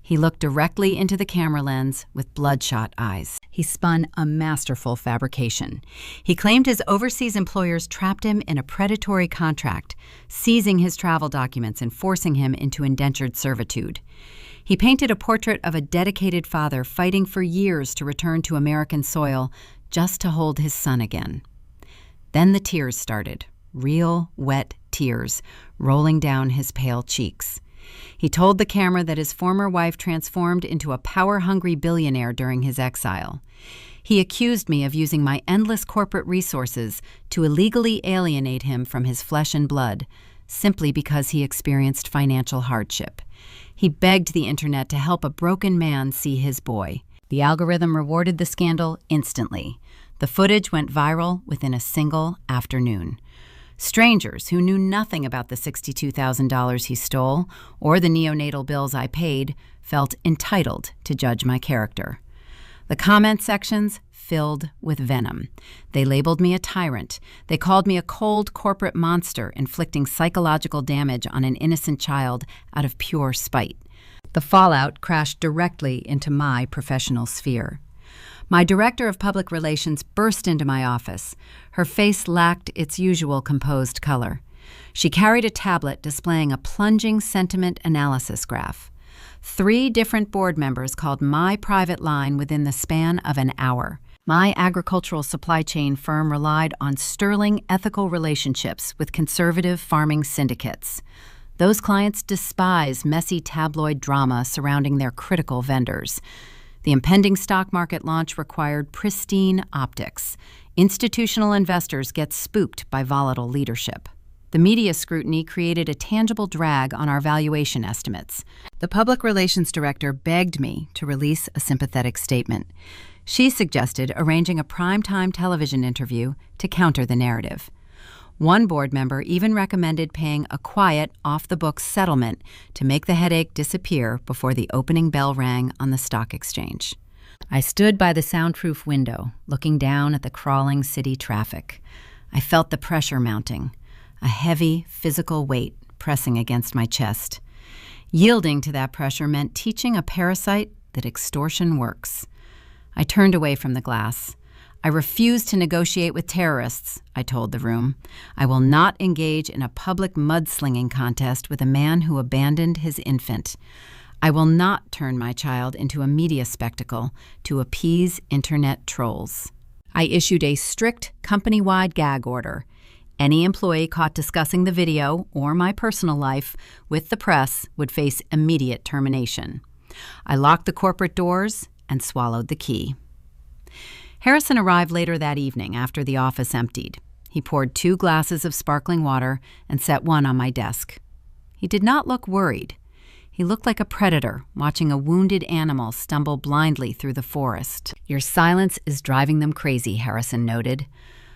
He looked directly into the camera lens with bloodshot eyes. He spun a masterful fabrication. He claimed his overseas employers trapped him in a predatory contract, seizing his travel documents and forcing him into indentured servitude. He painted a portrait of a dedicated father fighting for years to return to American soil just to hold his son again. Then the tears started, real, wet tears, rolling down his pale cheeks. He told the camera that his former wife transformed into a power-hungry billionaire during his exile. He accused me of using my endless corporate resources to illegally alienate him from his flesh and blood, simply because he experienced financial hardship. He begged the internet to help a broken man see his boy. The algorithm rewarded the scandal instantly. The footage went viral within a single afternoon. Strangers who knew nothing about the $62,000 he stole or the neonatal bills I paid felt entitled to judge my character. The comment sections filled with venom. They labeled me a tyrant. They called me a cold corporate monster inflicting psychological damage on an innocent child out of pure spite. The fallout crashed directly into my professional sphere. My director of public relations burst into my office. Her face lacked its usual composed color. She carried a tablet displaying a plunging sentiment analysis graph. 3 different board members called my private line within the span of an hour. My agricultural supply chain firm relied on sterling ethical relationships with conservative farming syndicates. Those clients despise messy tabloid drama surrounding their critical vendors. The impending stock market launch required pristine optics. Institutional investors get spooked by volatile leadership. The media scrutiny created a tangible drag on our valuation estimates. The public relations director begged me to release a sympathetic statement. She suggested arranging a primetime television interview to counter the narrative. One board member even recommended paying a quiet, off-the-books settlement to make the headache disappear before the opening bell rang on the stock exchange. I stood by the soundproof window, looking down at the crawling city traffic. I felt the pressure mounting, a heavy, physical weight pressing against my chest. Yielding to that pressure meant teaching a parasite that extortion works. I turned away from the glass. I refuse to negotiate with terrorists, I told the room. I will not engage in a public mudslinging contest with a man who abandoned his infant. I will not turn my child into a media spectacle to appease internet trolls. I issued a strict company-wide gag order. Any employee caught discussing the video or my personal life with the press would face immediate termination. I locked the corporate doors and swallowed the key. Harrison arrived later that evening after the office emptied. He poured 2 glasses of sparkling water and set one on my desk. He did not look worried. He looked like a predator watching a wounded animal stumble blindly through the forest. "Your silence is driving them crazy," Harrison noted.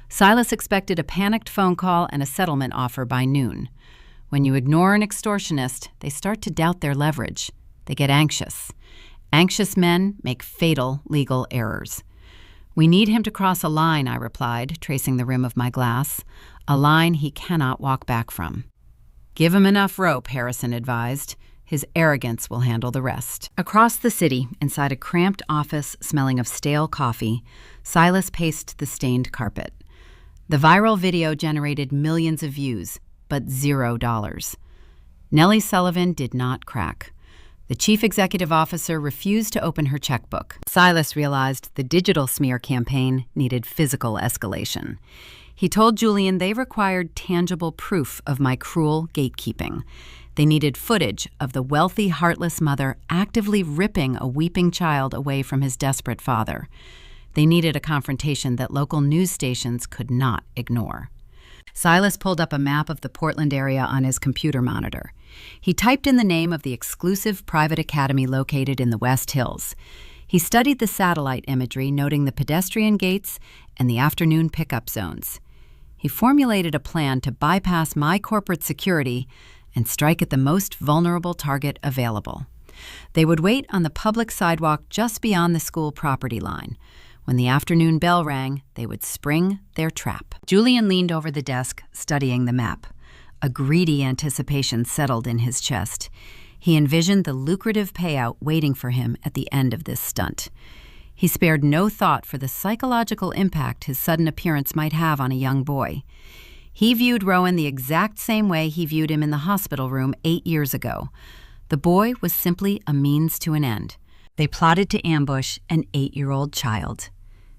Silas expected a panicked phone call and a settlement offer by noon. When you ignore an extortionist, they start to doubt their leverage. They get anxious. Anxious men make fatal legal errors. "We need him to cross a line," I replied, tracing the rim of my glass, "a line he cannot walk back from." "Give him enough rope," Harrison advised. "His arrogance will handle the rest." Across the city, inside a cramped office smelling of stale coffee, Silas paced the stained carpet. The viral video generated millions of views, but $0. Nellie Sullivan did not crack. The chief executive officer refused to open her checkbook. Silas realized the digital smear campaign needed physical escalation. He told Julian they required tangible proof of my cruel gatekeeping. They needed footage of the wealthy, heartless mother actively ripping a weeping child away from his desperate father. They needed a confrontation that local news stations could not ignore. Silas pulled up a map of the Portland area on his computer monitor. He typed in the name of the exclusive private academy located in the West Hills. He studied the satellite imagery, noting the pedestrian gates and the afternoon pickup zones. He formulated a plan to bypass my corporate security and strike at the most vulnerable target available. They would wait on the public sidewalk just beyond the school property line. When the afternoon bell rang, they would spring their trap. Julian leaned over the desk, studying the map. A greedy anticipation settled in his chest. He envisioned the lucrative payout waiting for him at the end of this stunt. He spared no thought for the psychological impact his sudden appearance might have on a young boy. He viewed Rowan the exact same way he viewed him in the hospital room 8 years ago. The boy was simply a means to an end. They plotted to ambush an 8-year-old child.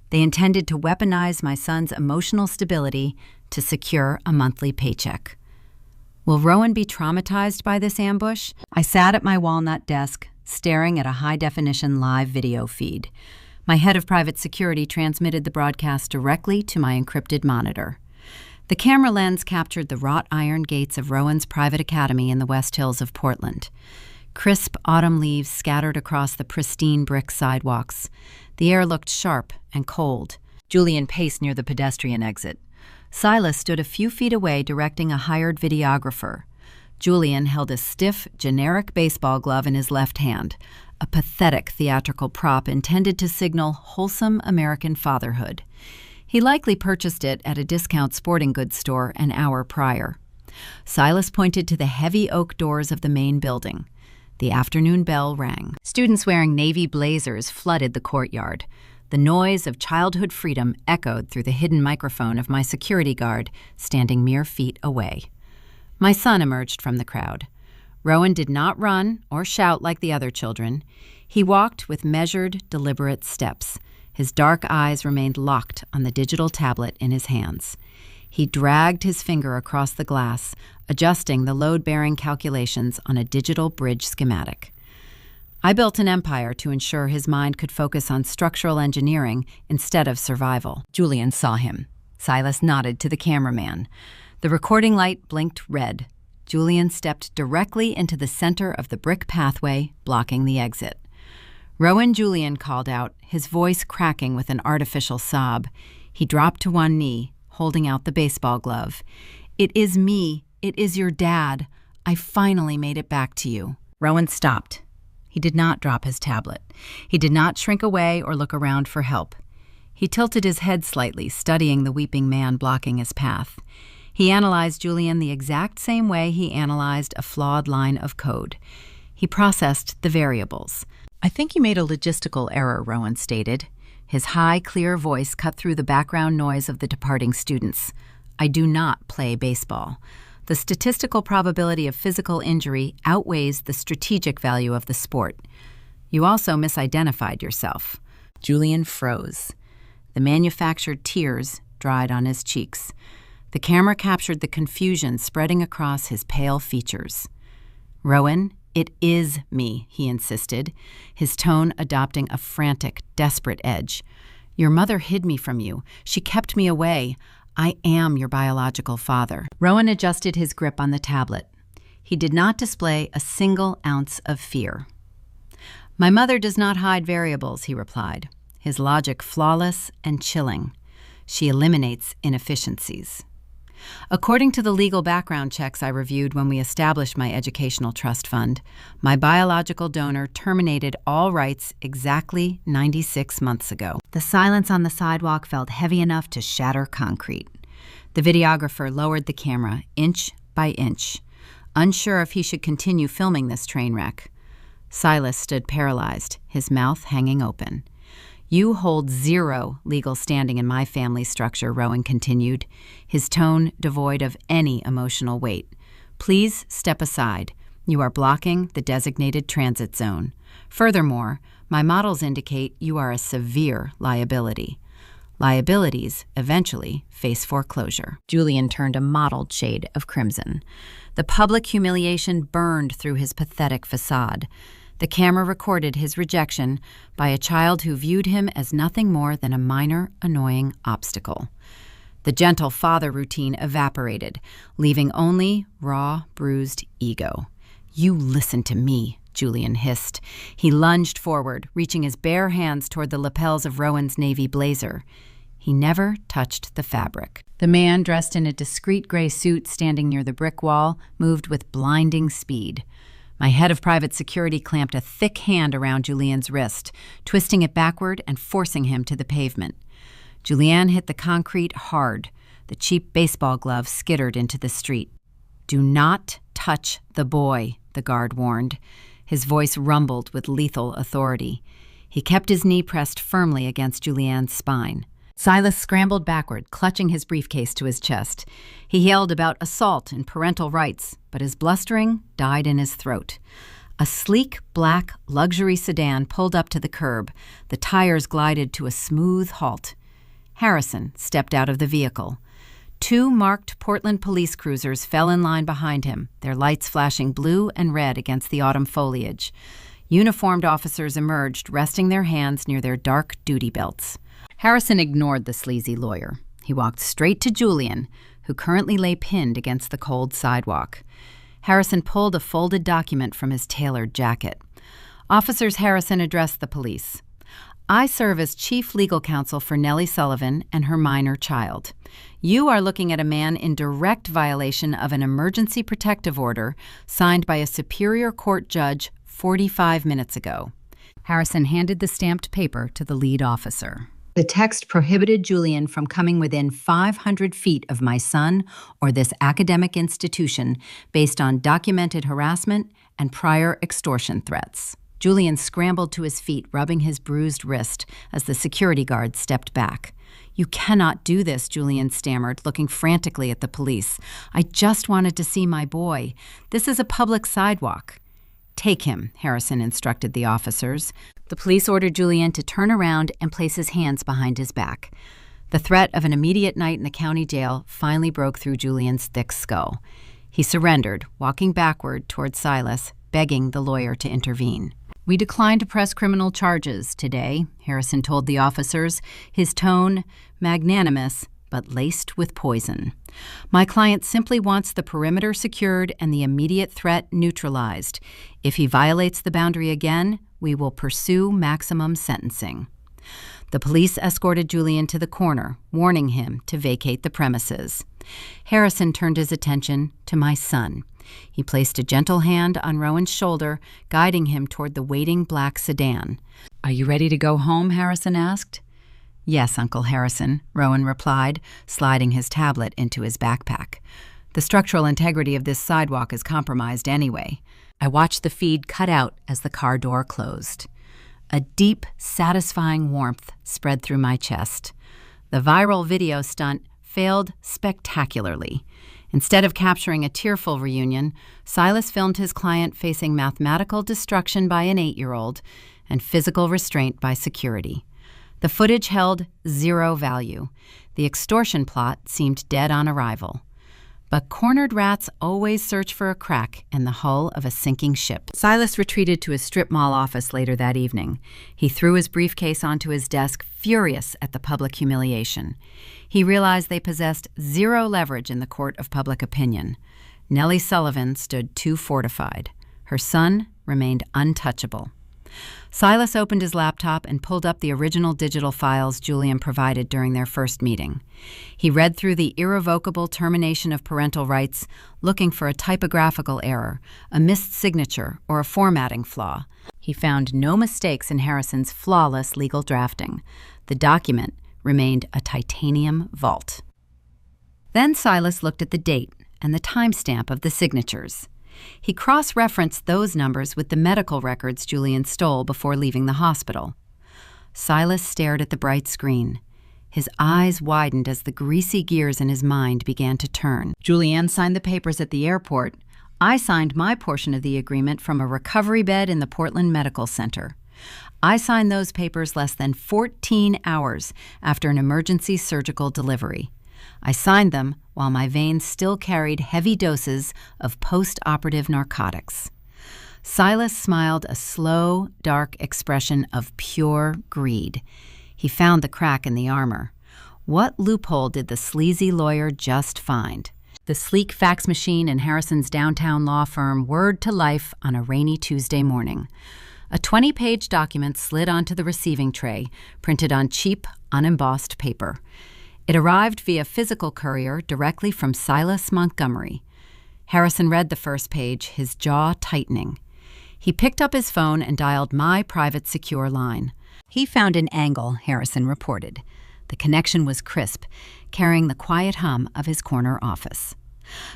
They intended to weaponize my son's emotional stability to secure a monthly paycheck. Will Rowan be traumatized by this ambush? I sat at my walnut desk, staring at a high-definition live video feed. My head of private security transmitted the broadcast directly to my encrypted monitor. The camera lens captured the wrought iron gates of Rowan's private academy in the West Hills of Portland. Crisp autumn leaves scattered across the pristine brick sidewalks. The air looked sharp and cold. Julian paced near the pedestrian exit. Silas stood a few feet away directing a hired videographer. Julian held a stiff, generic baseball glove in his left hand, a pathetic theatrical prop intended to signal wholesome American fatherhood. He likely purchased it at a discount sporting goods store an hour prior. Silas pointed to the heavy oak doors of the main building. The afternoon bell rang. Students wearing navy blazers flooded the courtyard. The noise of childhood freedom echoed through the hidden microphone of my security guard, standing mere feet away. My son emerged from the crowd. Rowan did not run or shout like the other children. He walked with measured, deliberate steps. His dark eyes remained locked on the digital tablet in his hands. He dragged his finger across the glass, adjusting the load-bearing calculations on a digital bridge schematic. I built an empire to ensure his mind could focus on structural engineering instead of survival. Julian saw him. Silas nodded to the cameraman. The recording light blinked red. Julian stepped directly into the center of the brick pathway, blocking the exit. "Rowan Julian," called out, his voice cracking with an artificial sob. He dropped to one knee, holding out the baseball glove. "It is me. It is your dad. I finally made it back to you." Rowan stopped. He did not drop his tablet. He did not shrink away or look around for help. He tilted his head slightly, studying the weeping man blocking his path. He analyzed Julian the exact same way he analyzed a flawed line of code. He processed the variables. "I think you made a logistical error," Rowan stated. His high, clear voice cut through the background noise of the departing students. "I do not play baseball. The statistical probability of physical injury outweighs the strategic value of the sport. You also misidentified yourself." Julian froze. The manufactured tears dried on his cheeks. The camera captured the confusion spreading across his pale features. "Rowan, it is me," he insisted, his tone adopting a frantic, desperate edge. "Your mother hid me from you. She kept me away. I am your biological father." Rowan adjusted his grip on the tablet. He did not display a single ounce of fear. "My mother does not hide variables," he replied, his logic flawless and chilling. "She eliminates inefficiencies. According to the legal background checks I reviewed when we established my educational trust fund, my biological donor terminated all rights exactly 96 months ago." The silence on the sidewalk felt heavy enough to shatter concrete. The videographer lowered the camera, inch by inch, unsure if he should continue filming this train wreck. Silas stood paralyzed, his mouth hanging open. "You hold zero legal standing in my family structure," Rowan continued, his tone devoid of any emotional weight. "Please step aside. You are blocking the designated transit zone. Furthermore, my models indicate you are a severe liability. Liabilities eventually face foreclosure." Julian turned a mottled shade of crimson. The public humiliation burned through his pathetic facade. The camera recorded his rejection by a child who viewed him as nothing more than a minor, annoying obstacle. The gentle father routine evaporated, leaving only raw, bruised ego. "You listen to me," Julian hissed. He lunged forward, reaching his bare hands toward the lapels of Rowan's navy blazer. He never touched the fabric. The man, dressed in a discreet gray suit standing near the brick wall, moved with blinding speed. My head of private security clamped a thick hand around Julian's wrist, twisting it backward and forcing him to the pavement. Julian hit the concrete hard. The cheap baseball glove skittered into the street. "Do not touch the boy," the guard warned. His voice rumbled with lethal authority. He kept his knee pressed firmly against Julian's spine. Silas scrambled backward, clutching his briefcase to his chest. He yelled about assault and parental rights, but his blustering died in his throat. A sleek, black, luxury sedan pulled up to the curb. The tires glided to a smooth halt. Harrison stepped out of the vehicle. Two marked Portland police cruisers fell in line behind him, their lights flashing blue and red against the autumn foliage. Uniformed officers emerged, resting their hands near their dark duty belts. Harrison ignored the sleazy lawyer. He walked straight to Julian, who currently lay pinned against the cold sidewalk. Harrison pulled a folded document from his tailored jacket. "Officers," Harrison addressed the police. "I serve as chief legal counsel for Nellie Sullivan and her minor child. You are looking at a man in direct violation of an emergency protective order signed by a Superior Court judge 45 minutes ago." Harrison handed the stamped paper to the lead officer. "The text prohibited Julian from coming within 500 feet of my son or this academic institution based on documented harassment and prior extortion threats." Julian scrambled to his feet, rubbing his bruised wrist as the security guard stepped back. "You cannot do this," Julian stammered, looking frantically at the police. "I just wanted to see my boy. This is a public sidewalk." "Take him," Harrison instructed the officers. The police ordered Julian to turn around and place his hands behind his back. The threat of an immediate night in the county jail finally broke through Julian's thick skull. He surrendered, walking backward toward Silas, begging the lawyer to intervene. "We decline to press criminal charges today," Harrison told the officers, his tone magnanimous but laced with poison. "My client simply wants the perimeter secured and the immediate threat neutralized. If he violates the boundary again, we will pursue maximum sentencing." The police escorted Julian to the corner, warning him to vacate the premises. Harrison turned his attention to my son. He placed a gentle hand on Rowan's shoulder, guiding him toward the waiting black sedan. "Are you ready to go home?" Harrison asked. "Yes, Uncle Harrison," Rowan replied, sliding his tablet into his backpack. "The structural integrity of this sidewalk is compromised anyway." I watched the feed cut out as the car door closed. A deep, satisfying warmth spread through my chest. The viral video stunt failed spectacularly. Instead of capturing a tearful reunion, Silas filmed his client facing mathematical destruction by an 8-year-old and physical restraint by security. The footage held zero value. The extortion plot seemed dead on arrival. But cornered rats always search for a crack in the hull of a sinking ship. Silas retreated to his strip mall office later that evening. He threw his briefcase onto his desk, furious at the public humiliation. He realized they possessed zero leverage in the court of public opinion. Nellie Sullivan stood too fortified. Her son remained untouchable. Silas opened his laptop and pulled up the original digital files Julian provided during their first meeting. He read through the irrevocable termination of parental rights, looking for a typographical error, a missed signature, or a formatting flaw. He found no mistakes in Harrison's flawless legal drafting. The document remained a titanium vault. Then Silas looked at the date and the timestamp of the signatures. He cross-referenced those numbers with the medical records Julian stole before leaving the hospital. Silas stared at the bright screen. His eyes widened as the greasy gears in his mind began to turn. Julianne signed the papers at the airport. I signed my portion of the agreement from a recovery bed in the Portland Medical Center. I signed those papers less than 14 hours after an emergency surgical delivery. I signed them while my veins still carried heavy doses of post-operative narcotics. Silas smiled a slow, dark expression of pure greed. He found the crack in the armor. What loophole did the sleazy lawyer just find? The sleek fax machine in Harrison's downtown law firm whirred to life on a rainy Tuesday morning. A 20-page document slid onto the receiving tray, printed on cheap, unembossed paper. It arrived via physical courier directly from Silas Montgomery. Harrison read the first page, his jaw tightening. He picked up his phone and dialed my private secure line. He found an angle, Harrison reported. The connection was crisp, carrying the quiet hum of his corner office.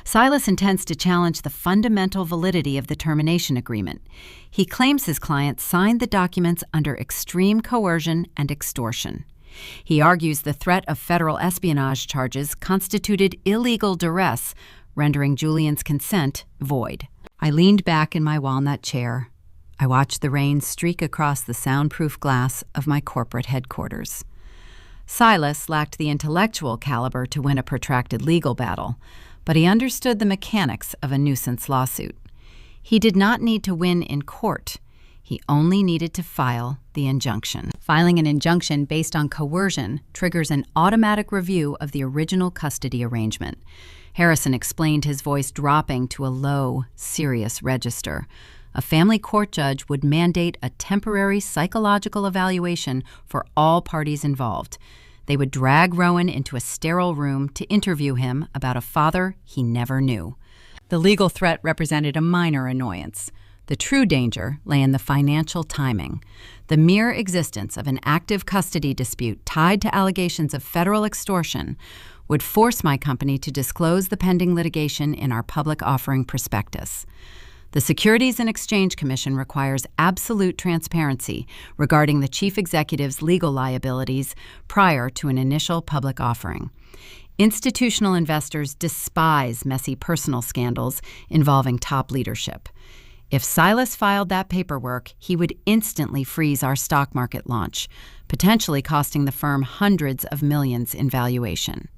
Silas intends to challenge the fundamental validity of the termination agreement. He claims his client signed the documents under extreme coercion and extortion. He argues the threat of federal espionage charges constituted illegal duress, rendering Julian's consent void. I leaned back in my walnut chair. I watched the rain streak across the soundproof glass of my corporate headquarters. Silas lacked the intellectual caliber to win a protracted legal battle, but he understood the mechanics of a nuisance lawsuit. He did not need to win in court. He only needed to file the injunction. Filing an injunction based on coercion triggers an automatic review of the original custody arrangement. Harrison explained, his voice dropping to a low, serious register. A family court judge would mandate a temporary psychological evaluation for all parties involved. They would drag Rowan into a sterile room to interview him about a father he never knew. The legal threat represented a minor annoyance. The true danger lay in the financial timing. The mere existence of an active custody dispute tied to allegations of federal extortion would force my company to disclose the pending litigation in our public offering prospectus. The Securities and Exchange Commission requires absolute transparency regarding the chief executive's legal liabilities prior to an initial public offering. Institutional investors despise messy personal scandals involving top leadership. If Silas filed that paperwork, he would instantly freeze our stock market launch, potentially costing the firm hundreds of millions in valuation.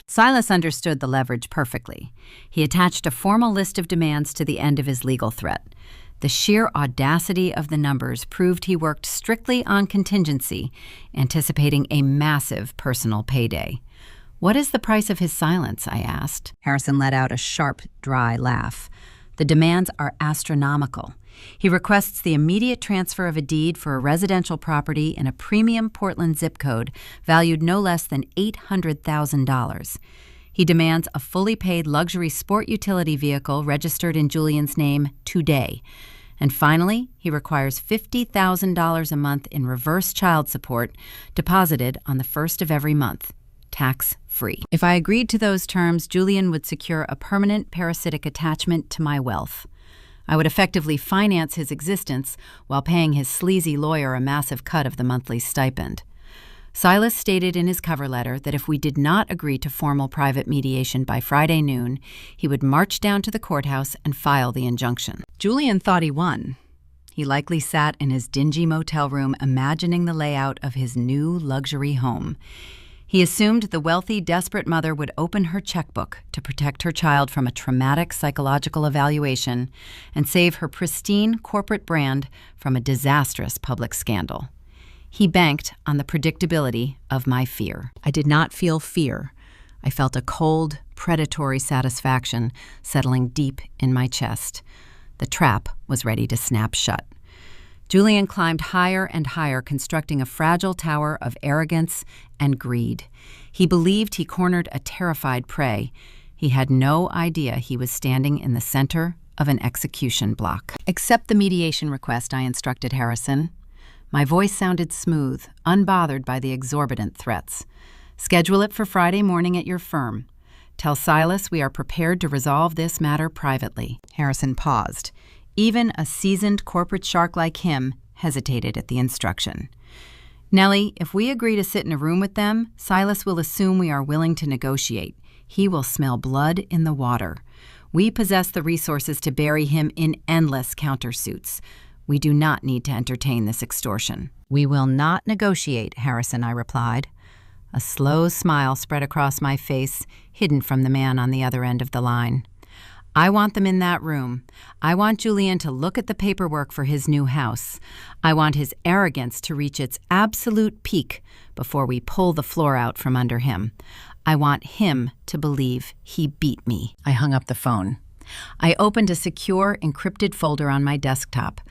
Silas understood the leverage perfectly. He attached a formal list of demands to the end of his legal threat. The sheer audacity of the numbers proved he worked strictly on contingency, anticipating a massive personal payday. "What is the price of his silence?" I asked. Harrison let out a sharp, dry laugh. "The demands are astronomical. He requests the immediate transfer of a deed for a residential property in a premium Portland zip code valued no less than $800,000. He demands a fully paid luxury sport utility vehicle registered in Julian's name today. And finally, he requires $50,000 a month in reverse child support deposited on the first of every month, tax-free. If I agreed to those terms, Julian would secure a permanent parasitic attachment to my wealth. I would effectively finance his existence while paying his sleazy lawyer a massive cut of the monthly stipend. Silas stated in his cover letter that if we did not agree to formal private mediation by Friday noon, he would march down to the courthouse and file the injunction. Julian thought he won. He likely sat in his dingy motel room imagining the layout of his new luxury home. He assumed the wealthy, desperate mother would open her checkbook to protect her child from a traumatic psychological evaluation and save her pristine corporate brand from a disastrous public scandal. He banked on the predictability of my fear. I did not feel fear. I felt a cold, predatory satisfaction settling deep in my chest. The trap was ready to snap shut. Julian climbed higher and higher, constructing a fragile tower of arrogance and greed. He believed he cornered a terrified prey. He had no idea he was standing in the center of an execution block. "Accept the mediation request," I instructed Harrison. My voice sounded smooth, unbothered by the exorbitant threats. "Schedule it for Friday morning at your firm. Tell Silas we are prepared to resolve this matter privately." Harrison paused. Even a seasoned corporate shark like him hesitated at the instruction. "Nellie, if we agree to sit in a room with them, Silas will assume we are willing to negotiate. He will smell blood in the water. We possess the resources to bury him in endless countersuits. We do not need to entertain this extortion." "We will not negotiate, Harrison," I replied. A slow smile spread across my face, hidden from the man on the other end of the line. "I want them in that room. I want Julian to look at the paperwork for his new house. I want his arrogance to reach its absolute peak before we pull the floor out from under him. I want him to believe he beat me." I hung up the phone. I opened a secure, encrypted folder on my desktop.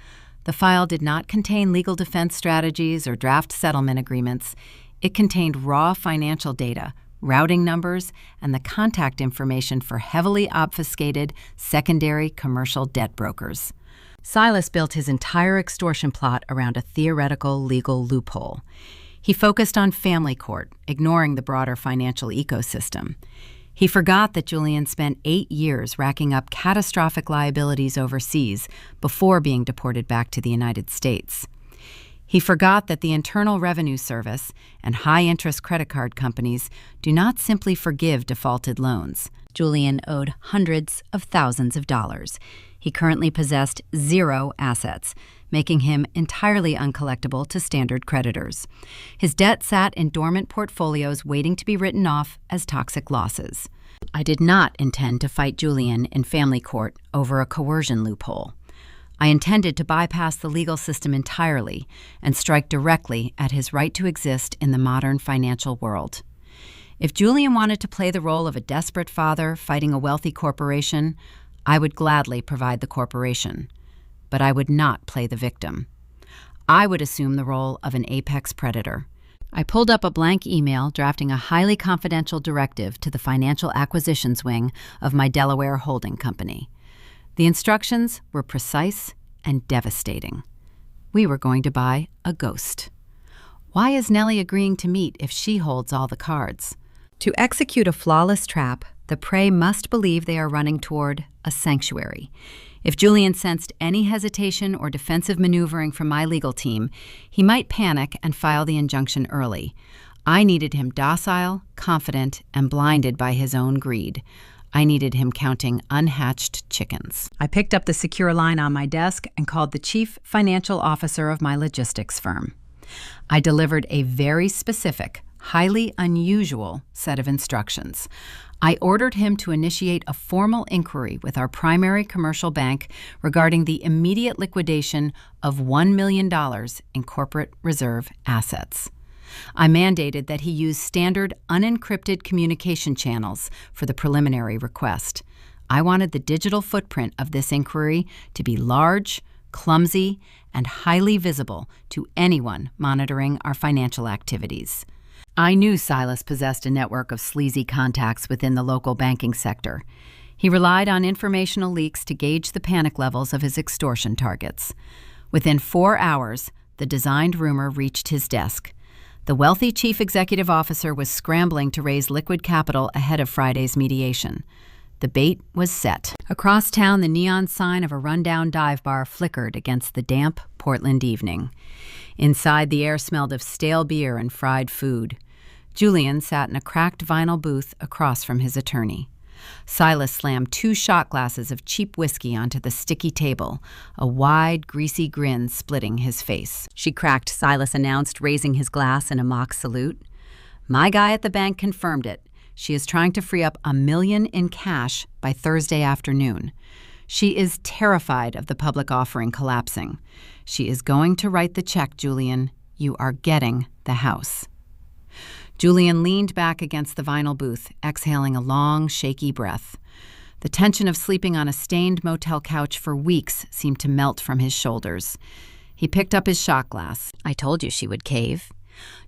The file did not contain legal defense strategies or draft settlement agreements. It contained raw financial data, routing numbers, and the contact information for heavily obfuscated secondary commercial debt brokers. Silas built his entire extortion plot around a theoretical legal loophole. He focused on family court, ignoring the broader financial ecosystem. He forgot that Julian spent 8 years racking up catastrophic liabilities overseas before being deported back to the United States. He forgot that the Internal Revenue Service and high-interest credit card companies do not simply forgive defaulted loans. Julian owed hundreds of thousands of dollars. He currently possessed 0 assets, making him entirely uncollectible to standard creditors. His debt sat in dormant portfolios waiting to be written off as toxic losses. I did not intend to fight Julian in family court over a coercion loophole. I intended to bypass the legal system entirely and strike directly at his right to exist in the modern financial world. If Julian wanted to play the role of a desperate father fighting a wealthy corporation, I would gladly provide the corporation. But I would not play the victim. I would assume the role of an apex predator. I pulled up a blank email drafting a highly confidential directive to the financial acquisitions wing of my Delaware holding company. The instructions were precise and devastating. We were going to buy a ghost. Why is Nellie agreeing to meet if she holds all the cards? To execute a flawless trap, the prey must believe they are running toward a sanctuary. If Julian sensed any hesitation or defensive maneuvering from my legal team, he might panic and file the injunction early. I needed him docile, confident, and blinded by his own greed. I needed him counting unhatched chickens. I picked up the secure line on my desk and called the chief financial officer of my logistics firm. I delivered a very specific, highly unusual set of instructions. I ordered him to initiate a formal inquiry with our primary commercial bank regarding the immediate liquidation of $1 million in corporate reserve assets. I mandated that he use standard unencrypted communication channels for the preliminary request. I wanted the digital footprint of this inquiry to be large, clumsy, and highly visible to anyone monitoring our financial activities. I knew Silas possessed a network of sleazy contacts within the local banking sector. He relied on informational leaks to gauge the panic levels of his extortion targets. Within 4 hours, the designed rumor reached his desk. The wealthy chief executive officer was scrambling to raise liquid capital ahead of Friday's mediation. The bait was set. Across town, the neon sign of a rundown dive bar flickered against the damp Portland evening. Inside, the air smelled of stale beer and fried food. Julian sat in a cracked vinyl booth across from his attorney. Silas slammed 2 shot glasses of cheap whiskey onto the sticky table, a wide, greasy grin splitting his face. "She cracked," Silas announced, raising his glass in a mock salute. "My guy at the bank confirmed it. She is trying to free up $1 million in cash by Thursday afternoon. She is terrified of the public offering collapsing. She is going to write the check, Julian. You are getting the house." Julian leaned back against the vinyl booth, exhaling a long, shaky breath. The tension of sleeping on a stained motel couch for weeks seemed to melt from his shoulders. He picked up his shot glass. "I told you she would cave."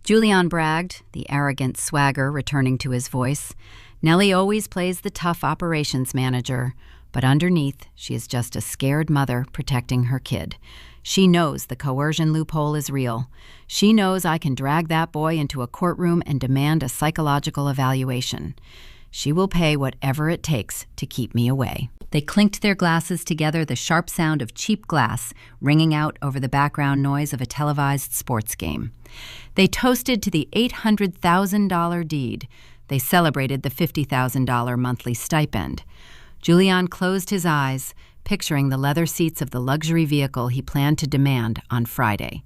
Julian bragged, the arrogant swagger returning to his voice. "Nellie always plays the tough operations manager, but underneath, she is just a scared mother protecting her kid. She knows the coercion loophole is real. She knows I can drag that boy into a courtroom and demand a psychological evaluation. She will pay whatever it takes to keep me away." They clinked their glasses together, the sharp sound of cheap glass ringing out over the background noise of a televised sports game. They toasted to the $800,000 deed. They celebrated the $50,000 monthly stipend. Julian closed his eyes, picturing the leather seats of the luxury vehicle he planned to demand on Friday.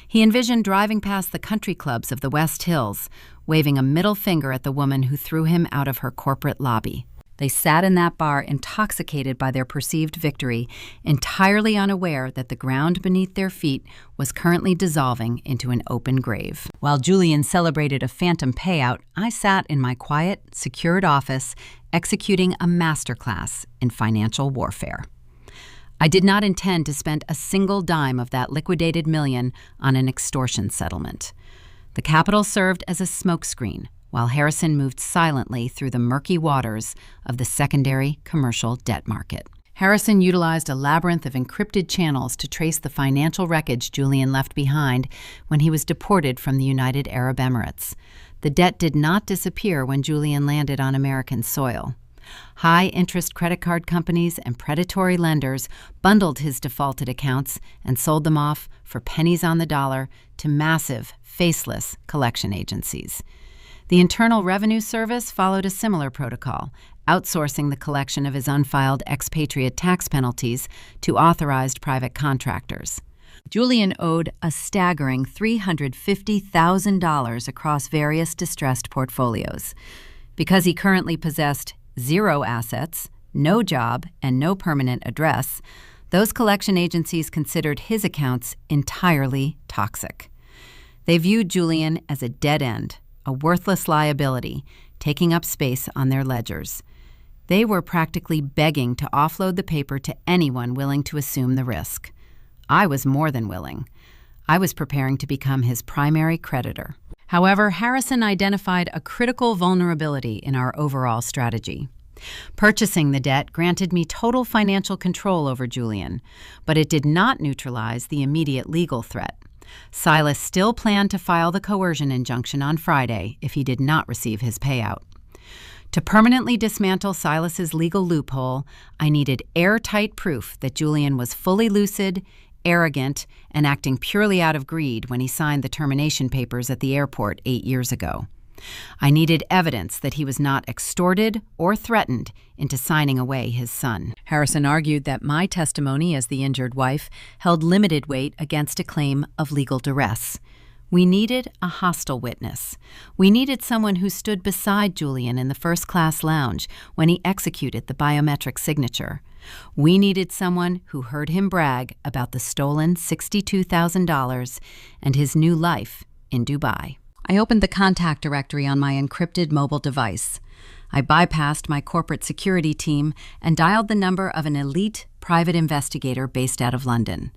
He envisioned driving past the country clubs of the West Hills, waving a middle finger at the woman who threw him out of her corporate lobby. They sat in that bar intoxicated by their perceived victory, entirely unaware that the ground beneath their feet was currently dissolving into an open grave. While Julian celebrated a phantom payout, I sat in my quiet, secured office, executing a masterclass in financial warfare. I did not intend to spend a single dime of that liquidated million on an extortion settlement. The capital served as a smokescreen, while Harrison moved silently through the murky waters of the secondary commercial debt market. Harrison utilized a labyrinth of encrypted channels to trace the financial wreckage Julian left behind when he was deported from the United Arab Emirates. The debt did not disappear when Julian landed on American soil. High-interest credit card companies and predatory lenders bundled his defaulted accounts and sold them off for pennies on the dollar to massive, faceless collection agencies. The Internal Revenue Service followed a similar protocol, outsourcing the collection of his unfiled expatriate tax penalties to authorized private contractors. Julian owed a staggering $350,000 across various distressed portfolios. Because he currently possessed 0 assets, no job, and no permanent address, those collection agencies considered his accounts entirely toxic. They viewed Julian as a dead end, a worthless liability, taking up space on their ledgers. They were practically begging to offload the paper to anyone willing to assume the risk. I was more than willing. I was preparing to become his primary creditor. However, Harrison identified a critical vulnerability in our overall strategy. Purchasing the debt granted me total financial control over Julian, but it did not neutralize the immediate legal threat. Silas still planned to file the coercion injunction on Friday if he did not receive his payout. To permanently dismantle Silas's legal loophole, I needed airtight proof that Julian was fully lucid, arrogant, and acting purely out of greed when he signed the termination papers at the airport 8 years ago. I needed evidence that he was not extorted or threatened into signing away his son. Harrison argued that my testimony as the injured wife held limited weight against a claim of legal duress. We needed a hostile witness. We needed someone who stood beside Julian in the first-class lounge when he executed the biometric signature. We needed someone who heard him brag about the stolen $62,000 and his new life in Dubai. I opened the contact directory on my encrypted mobile device. I bypassed my corporate security team and dialed the number of an elite private investigator based out of London.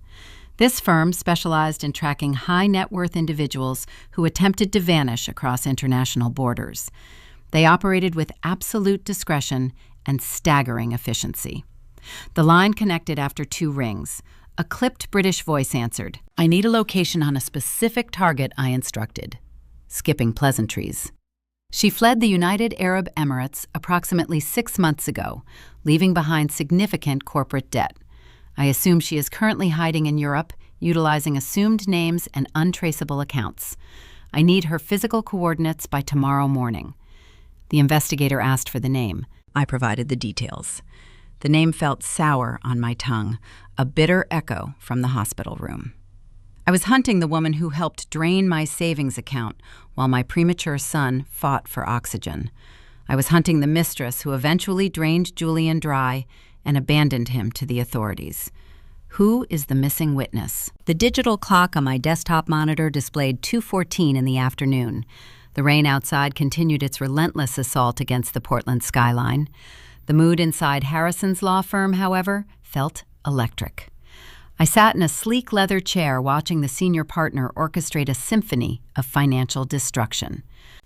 This firm specialized in tracking high net worth individuals who attempted to vanish across international borders. They operated with absolute discretion and staggering efficiency. The line connected after 2 rings. A clipped British voice answered, "I need a location on a specific target I instructed," skipping pleasantries. She fled the United Arab Emirates approximately 6 months ago, leaving behind significant corporate debt. I assume she is currently hiding in Europe, utilizing assumed names and untraceable accounts. I need her physical coordinates by tomorrow morning. The investigator asked for the name. I provided the details. The name felt sour on my tongue, a bitter echo from the hospital room. I was hunting the woman who helped drain my savings account while my premature son fought for oxygen. I was hunting the mistress who eventually drained Julian dry and abandoned him to the authorities. Who is the missing witness? The digital clock on my desktop monitor displayed 2:14 in the afternoon. The rain outside continued its relentless assault against the Portland skyline. The mood inside Harrison's law firm, however, felt electric. I sat in a sleek leather chair watching the senior partner orchestrate a symphony of financial destruction.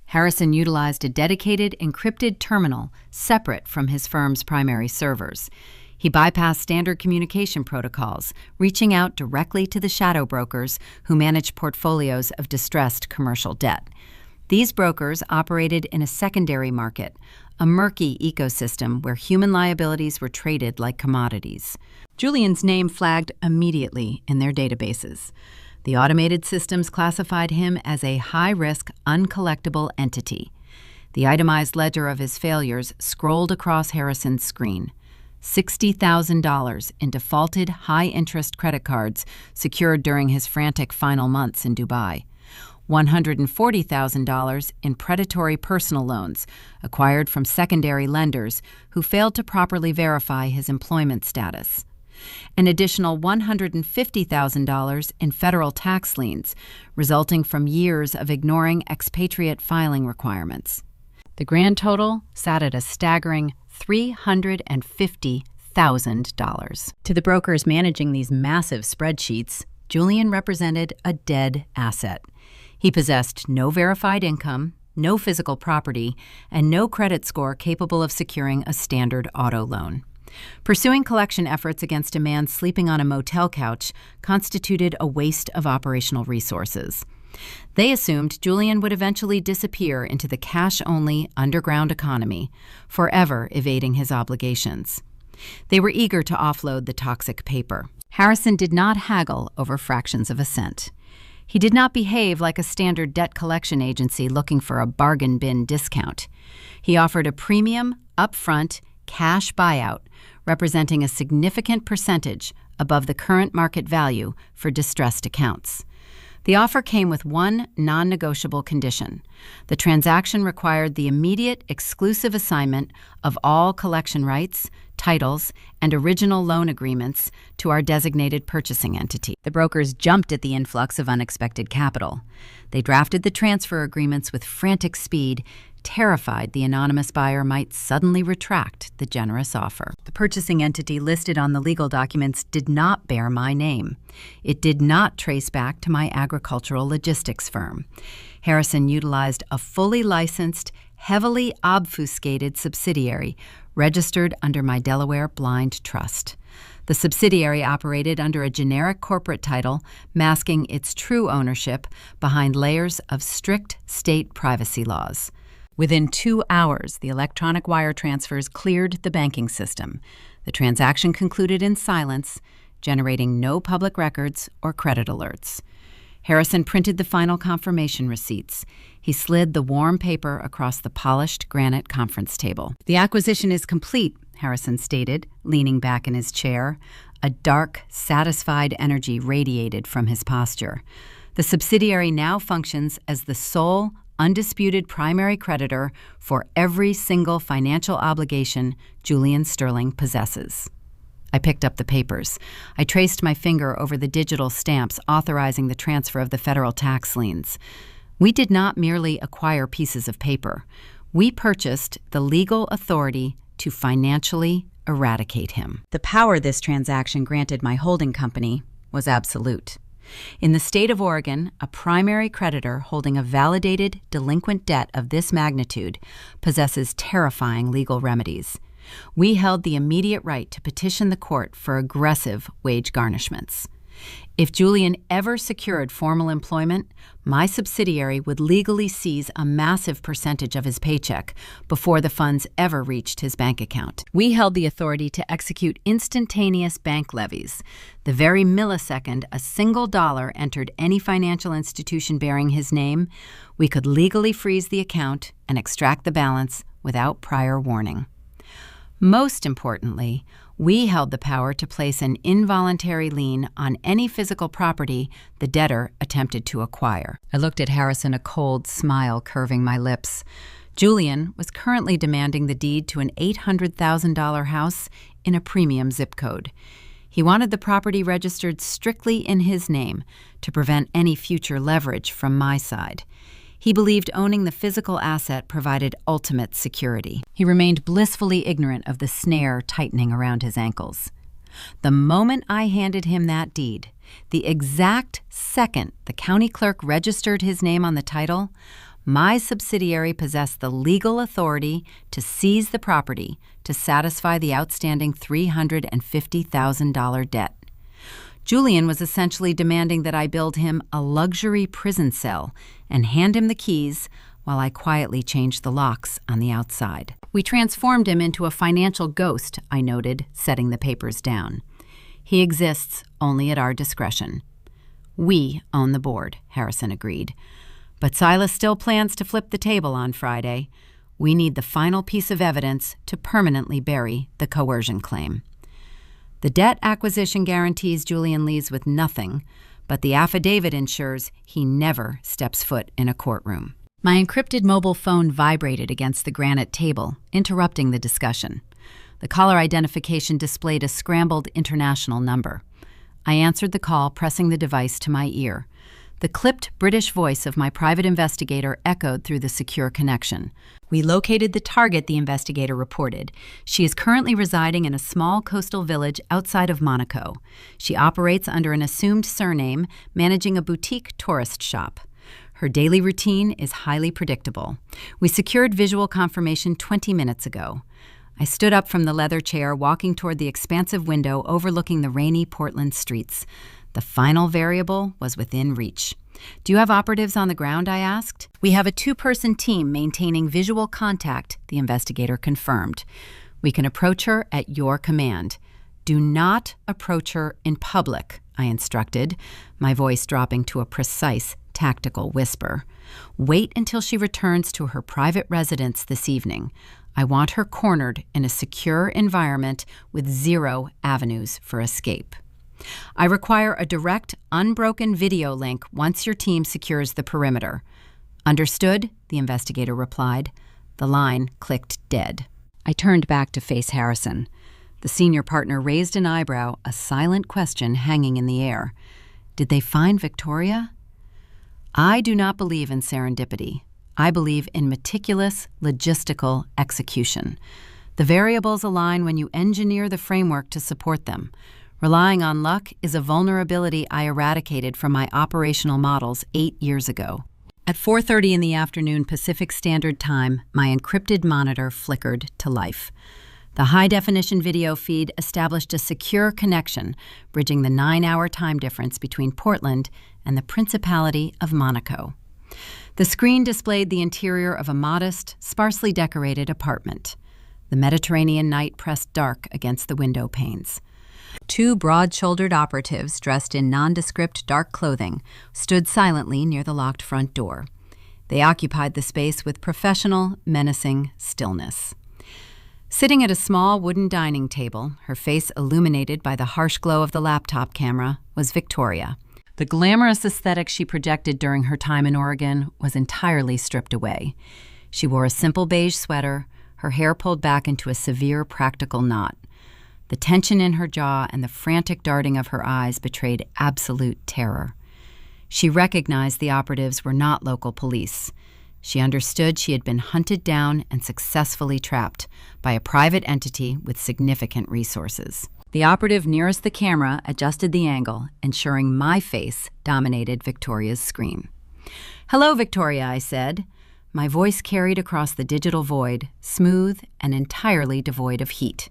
Harrison utilized a dedicated, encrypted terminal separate from his firm's primary servers. He bypassed standard communication protocols, reaching out directly to the shadow brokers who managed portfolios of distressed commercial debt. These brokers operated in a secondary market, a murky ecosystem where human liabilities were traded like commodities. Julian's name flagged immediately in their databases. The automated systems classified him as a high-risk, uncollectible entity. The itemized ledger of his failures scrolled across Harrison's screen. $60,000 in defaulted high-interest credit cards secured during his frantic final months in Dubai. $140,000 in predatory personal loans acquired from secondary lenders who failed to properly verify his employment status. An additional $150,000 in federal tax liens resulting from years of ignoring expatriate filing requirements. The grand total sat at a staggering $350,000. To the brokers managing these massive spreadsheets, Julian represented a dead asset. He possessed no verified income, no physical property, and no credit score capable of securing a standard auto loan. Pursuing collection efforts against a man sleeping on a motel couch constituted a waste of operational resources. They assumed Julian would eventually disappear into the cash-only underground economy, forever evading his obligations. They were eager to offload the toxic paper. Harrison did not haggle over fractions of a cent. He did not behave like a standard debt collection agency looking for a bargain bin discount. He offered a premium, upfront, cash buyout, representing a significant percentage above the current market value for distressed accounts. The offer came with one non-negotiable condition. The transaction required the immediate exclusive assignment of all collection rights, titles, and original loan agreements to our designated purchasing entity. The brokers jumped at the influx of unexpected capital. They drafted the transfer agreements with frantic speed, terrified the anonymous buyer might suddenly retract the generous offer. The purchasing entity listed on the legal documents did not bear my name. It did not trace back to my agricultural logistics firm. Harrison utilized a fully licensed, heavily obfuscated subsidiary registered under my Delaware Blind Trust. The subsidiary operated under a generic corporate title, masking its true ownership behind layers of strict state privacy laws. Within 2 hours, the electronic wire transfers cleared the banking system. The transaction concluded in silence, generating no public records or credit alerts. Harrison printed the final confirmation receipts. He slid the warm paper across the polished granite conference table. "The acquisition is complete," Harrison stated, leaning back in his chair. A dark, satisfied energy radiated from his posture. The subsidiary now functions as the sole, undisputed primary creditor for every single financial obligation Julian Sterling possesses. I picked up the papers. I traced my finger over the digital stamps authorizing the transfer of the federal tax liens. We did not merely acquire pieces of paper. We purchased the legal authority to financially eradicate him. The power this transaction granted my holding company was absolute. In the state of Oregon, a primary creditor holding a validated delinquent debt of this magnitude possesses terrifying legal remedies. We held the immediate right to petition the court for aggressive wage garnishments. If Julian ever secured formal employment, my subsidiary would legally seize a massive percentage of his paycheck before the funds ever reached his bank account. We held the authority to execute instantaneous bank levies. The very millisecond a single dollar entered any financial institution bearing his name, we could legally freeze the account and extract the balance without prior warning. Most importantly, we held the power to place an involuntary lien on any physical property the debtor attempted to acquire. I looked at Harrison, a cold smile curving my lips. Julian was currently demanding the deed to an $800,000 house in a premium zip code. He wanted the property registered strictly in his name to prevent any future leverage from my side. He believed owning the physical asset provided ultimate security. He remained blissfully ignorant of the snare tightening around his ankles. The moment I handed him that deed, the exact second the county clerk registered his name on the title, my subsidiary possessed the legal authority to seize the property to satisfy the outstanding $350,000 debt. Julian was essentially demanding that I build him a luxury prison cell and hand him the keys while I quietly changed the locks on the outside. We transformed him into a financial ghost, I noted, setting the papers down. He exists only at our discretion. We own the board, Harrison agreed. But Silas still plans to flip the table on Friday. We need the final piece of evidence to permanently bury the coercion claim. The debt acquisition guarantees Julian leaves with nothing, but the affidavit ensures he never steps foot in a courtroom. My encrypted mobile phone vibrated against the granite table, interrupting the discussion. The caller identification displayed a scrambled international number. I answered the call, pressing the device to my ear. The clipped British voice of my private investigator echoed through the secure connection. We located the target, the investigator reported. She is currently residing in a small coastal village outside of Monaco. She operates under an assumed surname, managing a boutique tourist shop. Her daily routine is highly predictable. We secured visual confirmation 20 minutes ago. I stood up from the leather chair, walking toward the expansive window overlooking the rainy Portland streets. The final variable was within reach. Do you have operatives on the ground? I asked. We have a 2-person team maintaining visual contact, the investigator confirmed. We can approach her at your command. Do not approach her in public, I instructed, my voice dropping to a precise, tactical whisper. Wait until she returns to her private residence this evening. I want her cornered in a secure environment with 0 avenues for escape. I require a direct, unbroken video link once your team secures the perimeter. Understood, the investigator replied. The line clicked dead. I turned back to face Harrison. The senior partner raised an eyebrow, a silent question hanging in the air. Did they find Victoria? I do not believe in serendipity. I believe in meticulous, logistical execution. The variables align when you engineer the framework to support them. Relying on luck is a vulnerability I eradicated from my operational models 8 years ago. At 4:30 in the afternoon Pacific Standard Time, my encrypted monitor flickered to life. The high-definition video feed established a secure connection, bridging the 9-hour time difference between Portland and the Principality of Monaco. The screen displayed the interior of a modest, sparsely decorated apartment. The Mediterranean night pressed dark against the window panes. 2 broad-shouldered operatives dressed in nondescript dark clothing stood silently near the locked front door. They occupied the space with professional, menacing stillness. Sitting at a small wooden dining table, her face illuminated by the harsh glow of the laptop camera, was Victoria. The glamorous aesthetic she projected during her time in Oregon was entirely stripped away. She wore a simple beige sweater, her hair pulled back into a severe practical knot. The tension in her jaw and the frantic darting of her eyes betrayed absolute terror. She recognized the operatives were not local police. She understood she had been hunted down and successfully trapped by a private entity with significant resources. The operative nearest the camera adjusted the angle, ensuring my face dominated Victoria's screen. "Hello, Victoria," I said. My voice carried across the digital void, smooth and entirely devoid of heat.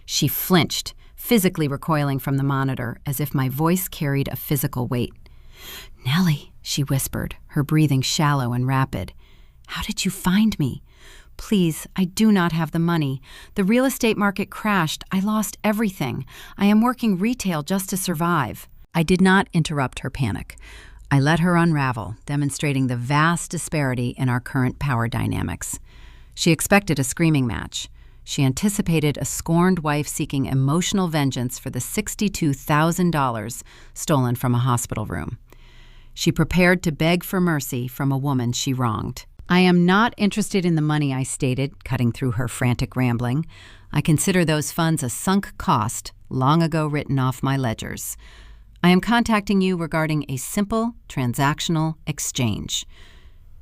She flinched, physically recoiling from the monitor as if my voice carried a physical weight. "Nellie," she whispered, her breathing shallow and rapid. "How did you find me? Please, I do not have the money. The real estate market crashed. I lost everything. I am working retail just to survive." I did not interrupt her panic. I let her unravel, demonstrating the vast disparity in our current power dynamics. She expected a screaming match. She anticipated a scorned wife seeking emotional vengeance for the $62,000 stolen from a hospital room. She prepared to beg for mercy from a woman she wronged. "I am not interested in the money," I stated, cutting through her frantic rambling. "I consider those funds a sunk cost, long ago written off my ledgers. I am contacting you regarding a simple transactional exchange."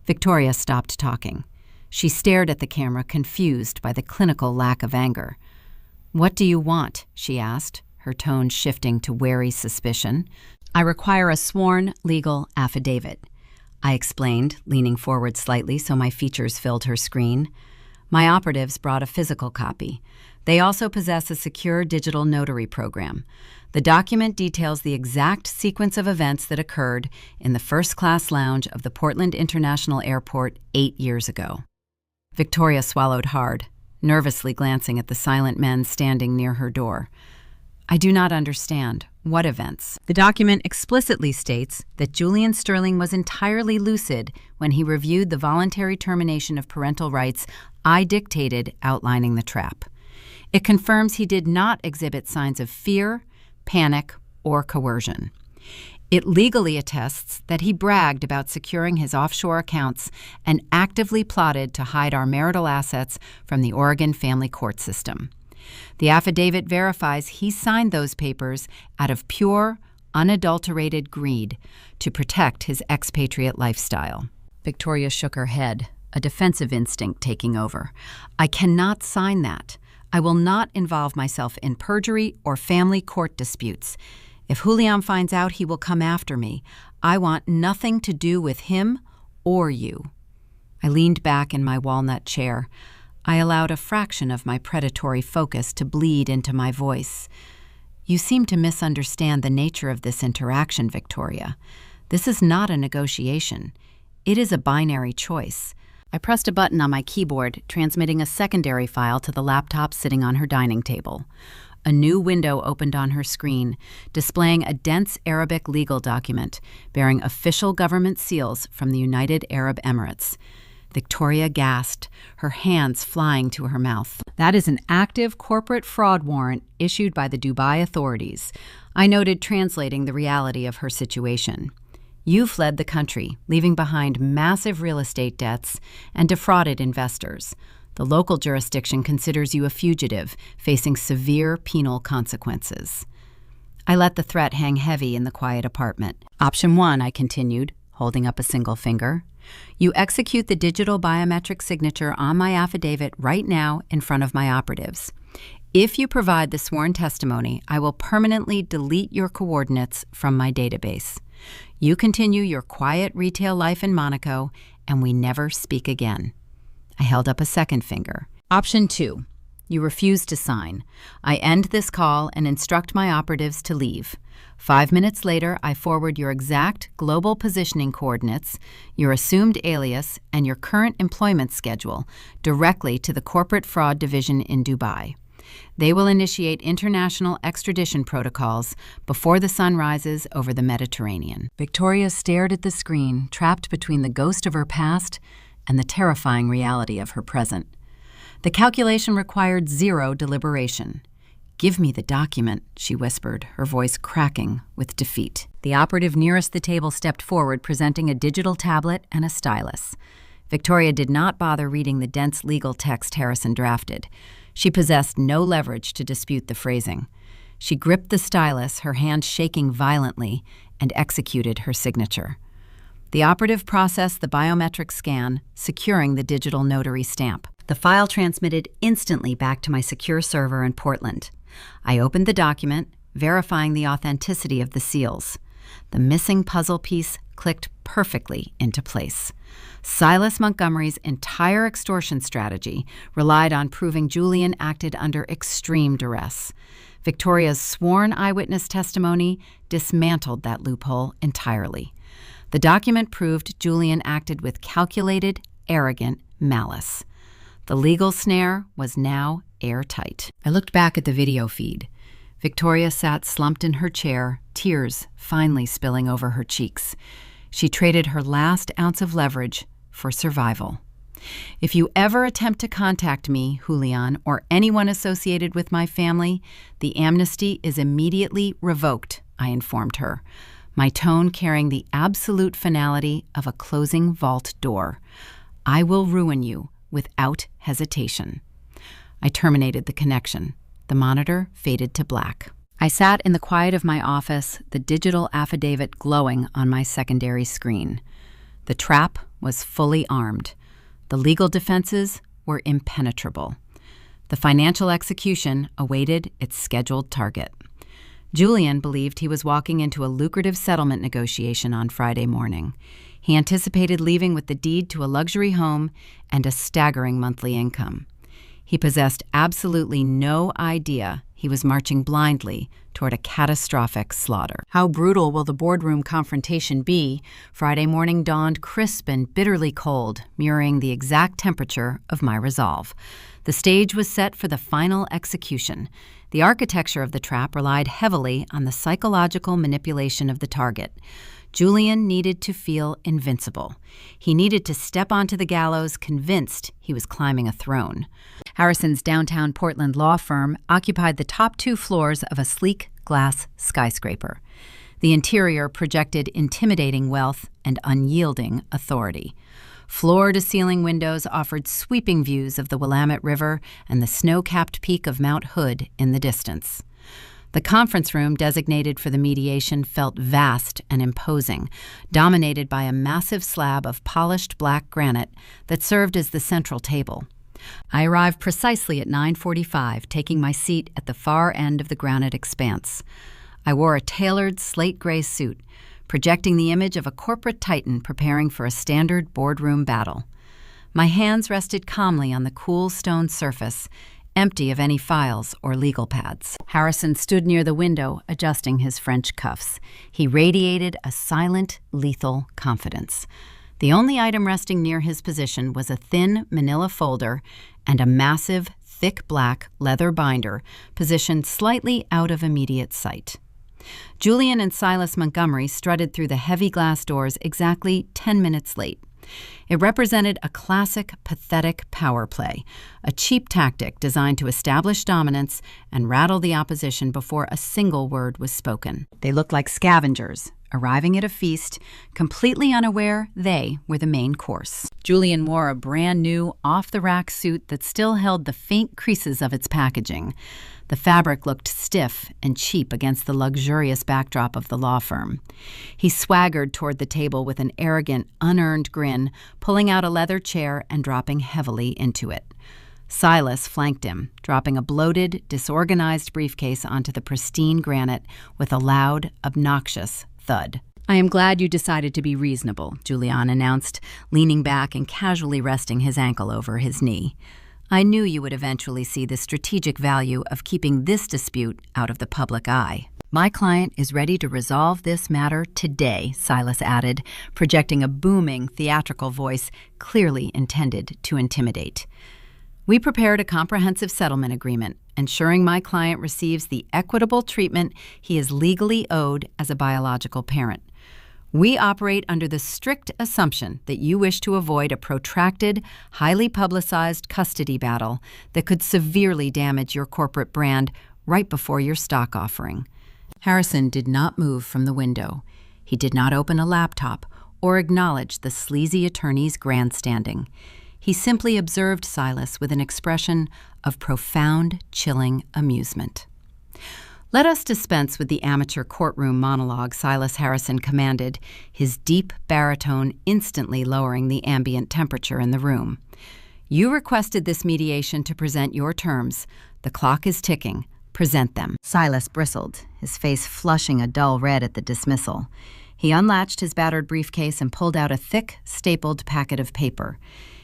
Victoria stopped talking. She stared at the camera, confused by the clinical lack of anger. "What do you want?" she asked, her tone shifting to wary suspicion. "I require a sworn legal affidavit," I explained, leaning forward slightly so my features filled her screen. My operatives brought a physical copy. They also possess a secure digital notary program. The document details the exact sequence of events that occurred in the first-class lounge of the Portland International Airport 8 years ago. Victoria swallowed hard, nervously glancing at the silent men standing near her door. "I do not understand. What events?" The document explicitly states that Julian Sterling was entirely lucid when he reviewed the voluntary termination of parental rights I dictated outlining the trap. It confirms he did not exhibit signs of fear, panic, or coercion. It legally attests that he bragged about securing his offshore accounts and actively plotted to hide our marital assets from the Oregon family court system. The affidavit verifies he signed those papers out of pure, unadulterated greed to protect his expatriate lifestyle. Victoria shook her head, a defensive instinct taking over. "I cannot sign that. I will not involve myself in perjury or family court disputes. If Julian finds out, he will come after me. I want nothing to do with him or you." I leaned back in my walnut chair. I allowed a fraction of my predatory focus to bleed into my voice. "You seem to misunderstand the nature of this interaction, Victoria. This is not a negotiation. It is a binary choice." I pressed a button on my keyboard, transmitting a secondary file to the laptop sitting on her dining table. A new window opened on her screen, displaying a dense Arabic legal document bearing official government seals from the United Arab Emirates. Victoria gasped, her hands flying to her mouth. "That is an active corporate fraud warrant issued by the Dubai authorities," I noted, translating the reality of her situation. "You fled the country, leaving behind massive real estate debts and defrauded investors. The local jurisdiction considers you a fugitive, facing severe penal consequences." I let the threat hang heavy in the quiet apartment. "Option 1, I continued, holding up a single finger. "You execute the digital biometric signature on my affidavit right now in front of my operatives. If you provide the sworn testimony, I will permanently delete your coordinates from my database. You continue your quiet retail life in Monaco, and we never speak again." I held up a second finger. "Option 2. You refuse to sign. I end this call and instruct my operatives to leave. 5 minutes later, I forward your exact global positioning coordinates, your assumed alias, and your current employment schedule directly to the Corporate Fraud Division in Dubai. They will initiate international extradition protocols before the sun rises over the Mediterranean." Victoria stared at the screen, trapped between the ghost of her past and the terrifying reality of her present. The calculation required zero deliberation. "Give me the document," she whispered, her voice cracking with defeat. The operative nearest the table stepped forward, presenting a digital tablet and a stylus. Victoria did not bother reading the dense legal text Harrison drafted. She possessed no leverage to dispute the phrasing. She gripped the stylus, her hand shaking violently, and executed her signature. The operative processed the biometric scan, securing the digital notary stamp. The file transmitted instantly back to my secure server in Portland. I opened the document, verifying the authenticity of the seals. The missing puzzle piece clicked perfectly into place. Silas Montgomery's entire extortion strategy relied on proving Julian acted under extreme duress. Victoria's sworn eyewitness testimony dismantled that loophole entirely. The document proved Julian acted with calculated, arrogant malice. The legal snare was now airtight. I looked back at the video feed. Victoria sat slumped in her chair, tears finally spilling over her cheeks. She traded her last ounce of leverage for survival. If you ever attempt to contact me, Julian, or anyone associated with my family, the amnesty is immediately revoked, I informed her, my tone carrying the absolute finality of a closing vault door. I will ruin you without hesitation. I terminated the connection. The monitor faded to black. I sat in the quiet of my office, the digital affidavit glowing on my secondary screen. The trap was fully armed. The legal defenses were impenetrable. The financial execution awaited its scheduled target. Julian believed he was walking into a lucrative settlement negotiation on Friday morning. He anticipated leaving with the deed to a luxury home and a staggering monthly income. He possessed absolutely no idea he was marching blindly toward a catastrophic slaughter. How brutal will the boardroom confrontation be? Friday morning dawned crisp and bitterly cold, mirroring the exact temperature of my resolve. The stage was set for the final execution. The architecture of the trap relied heavily on the psychological manipulation of the target. Julian needed to feel invincible. He needed to step onto the gallows convinced he was climbing a throne. Harrison's downtown Portland law firm occupied the top 2 floors of a sleek glass skyscraper. The interior projected intimidating wealth and unyielding authority. Floor-to-ceiling windows offered sweeping views of the Willamette River and the snow-capped peak of Mount Hood in the distance. The conference room designated for the mediation felt vast and imposing, dominated by a massive slab of polished black granite that served as the central table. I arrived precisely at 9:45, taking my seat at the far end of the granite expanse. I wore a tailored slate gray suit, projecting the image of a corporate titan preparing for a standard boardroom battle. My hands rested calmly on the cool stone surface, empty of any files or legal pads. Harrison stood near the window, adjusting his French cuffs. He radiated a silent, lethal confidence. The only item resting near his position was a thin manila folder and a massive, thick black leather binder positioned slightly out of immediate sight. Julian and Silas Montgomery strutted through the heavy glass doors exactly 10 minutes late. It represented a classic, pathetic power play, a cheap tactic designed to establish dominance and rattle the opposition before a single word was spoken. They looked like scavengers, arriving at a feast, completely unaware they were the main course. Julian wore a brand-new, off-the-rack suit that still held the faint creases of its packaging. The fabric looked stiff and cheap against the luxurious backdrop of the law firm. He swaggered toward the table with an arrogant, unearned grin, pulling out a leather chair and dropping heavily into it. Silas flanked him, dropping a bloated, disorganized briefcase onto the pristine granite with a loud, obnoxious thud. "I am glad you decided to be reasonable," Julian announced, leaning back and casually resting his ankle over his knee. "I knew you would eventually see the strategic value of keeping this dispute out of the public eye." "My client is ready to resolve this matter today," Silas added, projecting a booming, theatrical voice clearly intended to intimidate. "We prepared a comprehensive settlement agreement, ensuring my client receives the equitable treatment he is legally owed as a biological parent. We operate under the strict assumption that you wish to avoid a protracted, highly publicized custody battle that could severely damage your corporate brand right before your stock offering." Harrison did not move from the window. He did not open a laptop or acknowledge the sleazy attorney's grandstanding. He simply observed Silas with an expression of profound, chilling amusement. "Let us dispense with the amateur courtroom monologue," Silas Harrison commanded, his deep baritone instantly lowering the ambient temperature in the room. You requested this mediation to present your terms. The clock is ticking. Present them." Silas bristled, his face flushing a dull red at the dismissal. He unlatched his battered briefcase and pulled out a thick, stapled packet of paper.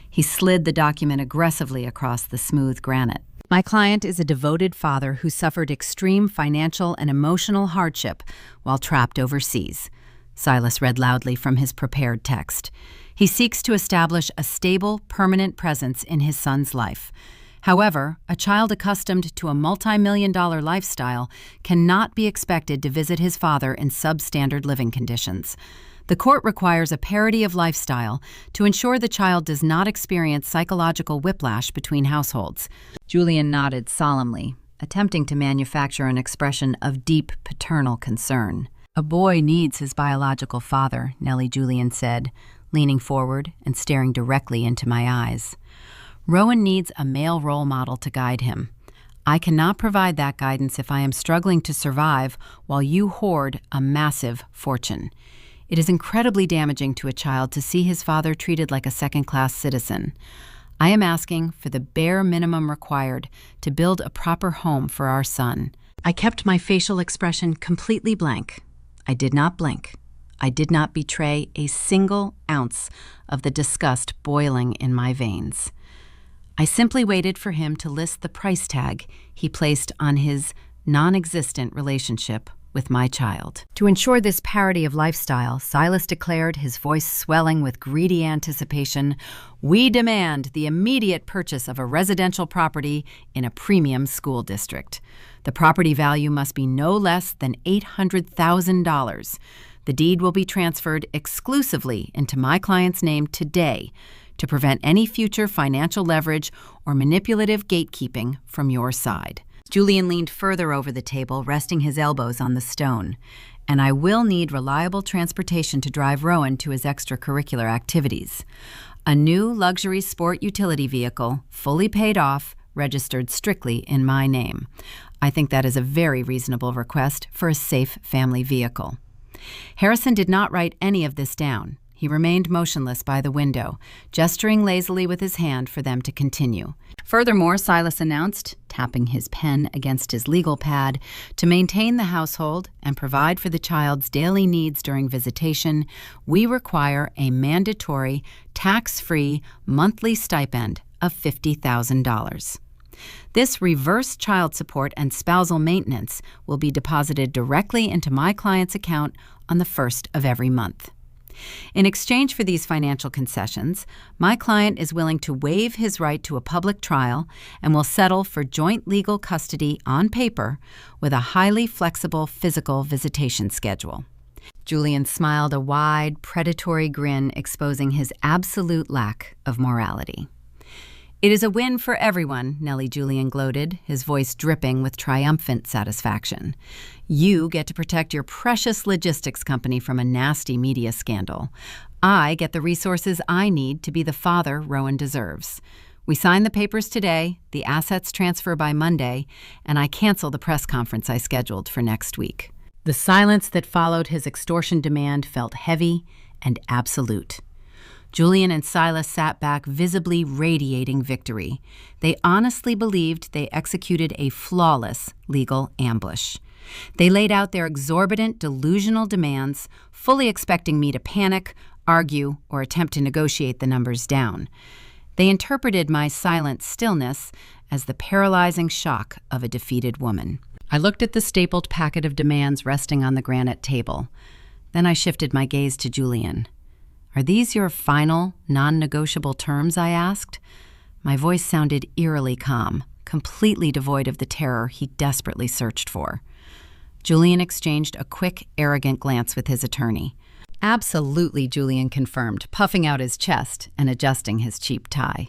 He slid the document aggressively across the smooth granite. "My client is a devoted father who suffered extreme financial and emotional hardship while trapped overseas." Silas read loudly from his prepared text. "He seeks to establish a stable, permanent presence in his son's life. However, a child accustomed to a multi-million-dollar lifestyle cannot be expected to visit his father in substandard living conditions. The court requires a parity of lifestyle to ensure the child does not experience psychological whiplash between households." Julian nodded solemnly, attempting to manufacture an expression of deep paternal concern. "A boy needs his biological father," Nellie Julian said, leaning forward and staring directly into my eyes. "Rowan needs a male role model to guide him. I cannot provide that guidance if I am struggling to survive while you hoard a massive fortune. It is incredibly damaging to a child to see his father treated like a second-class citizen. I am asking for the bare minimum required to build a proper home for our son." I kept my facial expression completely blank. I did not blink. I did not betray a single ounce of the disgust boiling in my veins. I simply waited for him to list the price tag he placed on his non-existent relationship with my child. To ensure this parity of lifestyle, Silas declared, his voice swelling with greedy anticipation, "We demand the immediate purchase of a residential property in a premium school district. The property value must be no less than $800,000. The deed will be transferred exclusively into my client's name today to prevent any future financial leverage or manipulative gatekeeping from your side." Julian leaned further over the table, resting his elbows on the stone. "And I will need reliable transportation to drive Rowan to his extracurricular activities. A new luxury sport utility vehicle, fully paid off, registered strictly in my name. I think that is a very reasonable request for a safe family vehicle." Harrison did not write any of this down. He remained motionless by the window, gesturing lazily with his hand for them to continue. Furthermore, Silas announced, tapping his pen against his legal pad, to maintain the household and provide for the child's daily needs during visitation, we require a mandatory, tax-free monthly stipend of $50,000. This reverse child support and spousal maintenance will be deposited directly into my client's account on the first of every month. In exchange for these financial concessions, my client is willing to waive his right to a public trial and will settle for joint legal custody on paper with a highly flexible physical visitation schedule. Julian smiled a wide, predatory grin, exposing his absolute lack of morality. "It is a win for everyone," Nellie Julian gloated, his voice dripping with triumphant satisfaction. "You get to protect your precious logistics company from a nasty media scandal. I get the resources I need to be the father Rowan deserves. We sign the papers today, the assets transfer by Monday, and I cancel the press conference I scheduled for next week." The silence that followed his extortion demand felt heavy and absolute. Julian and Silas sat back, visibly radiating victory. They honestly believed they executed a flawless legal ambush. They laid out their exorbitant, delusional demands, fully expecting me to panic, argue, or attempt to negotiate the numbers down. They interpreted my silent stillness as the paralyzing shock of a defeated woman. I looked at the stapled packet of demands resting on the granite table. Then I shifted my gaze to Julian. "Are these your final, non-negotiable terms?" I asked. My voice sounded eerily calm, completely devoid of the terror he desperately searched for. Julian exchanged a quick, arrogant glance with his attorney. "Absolutely," Julian confirmed, puffing out his chest and adjusting his cheap tie.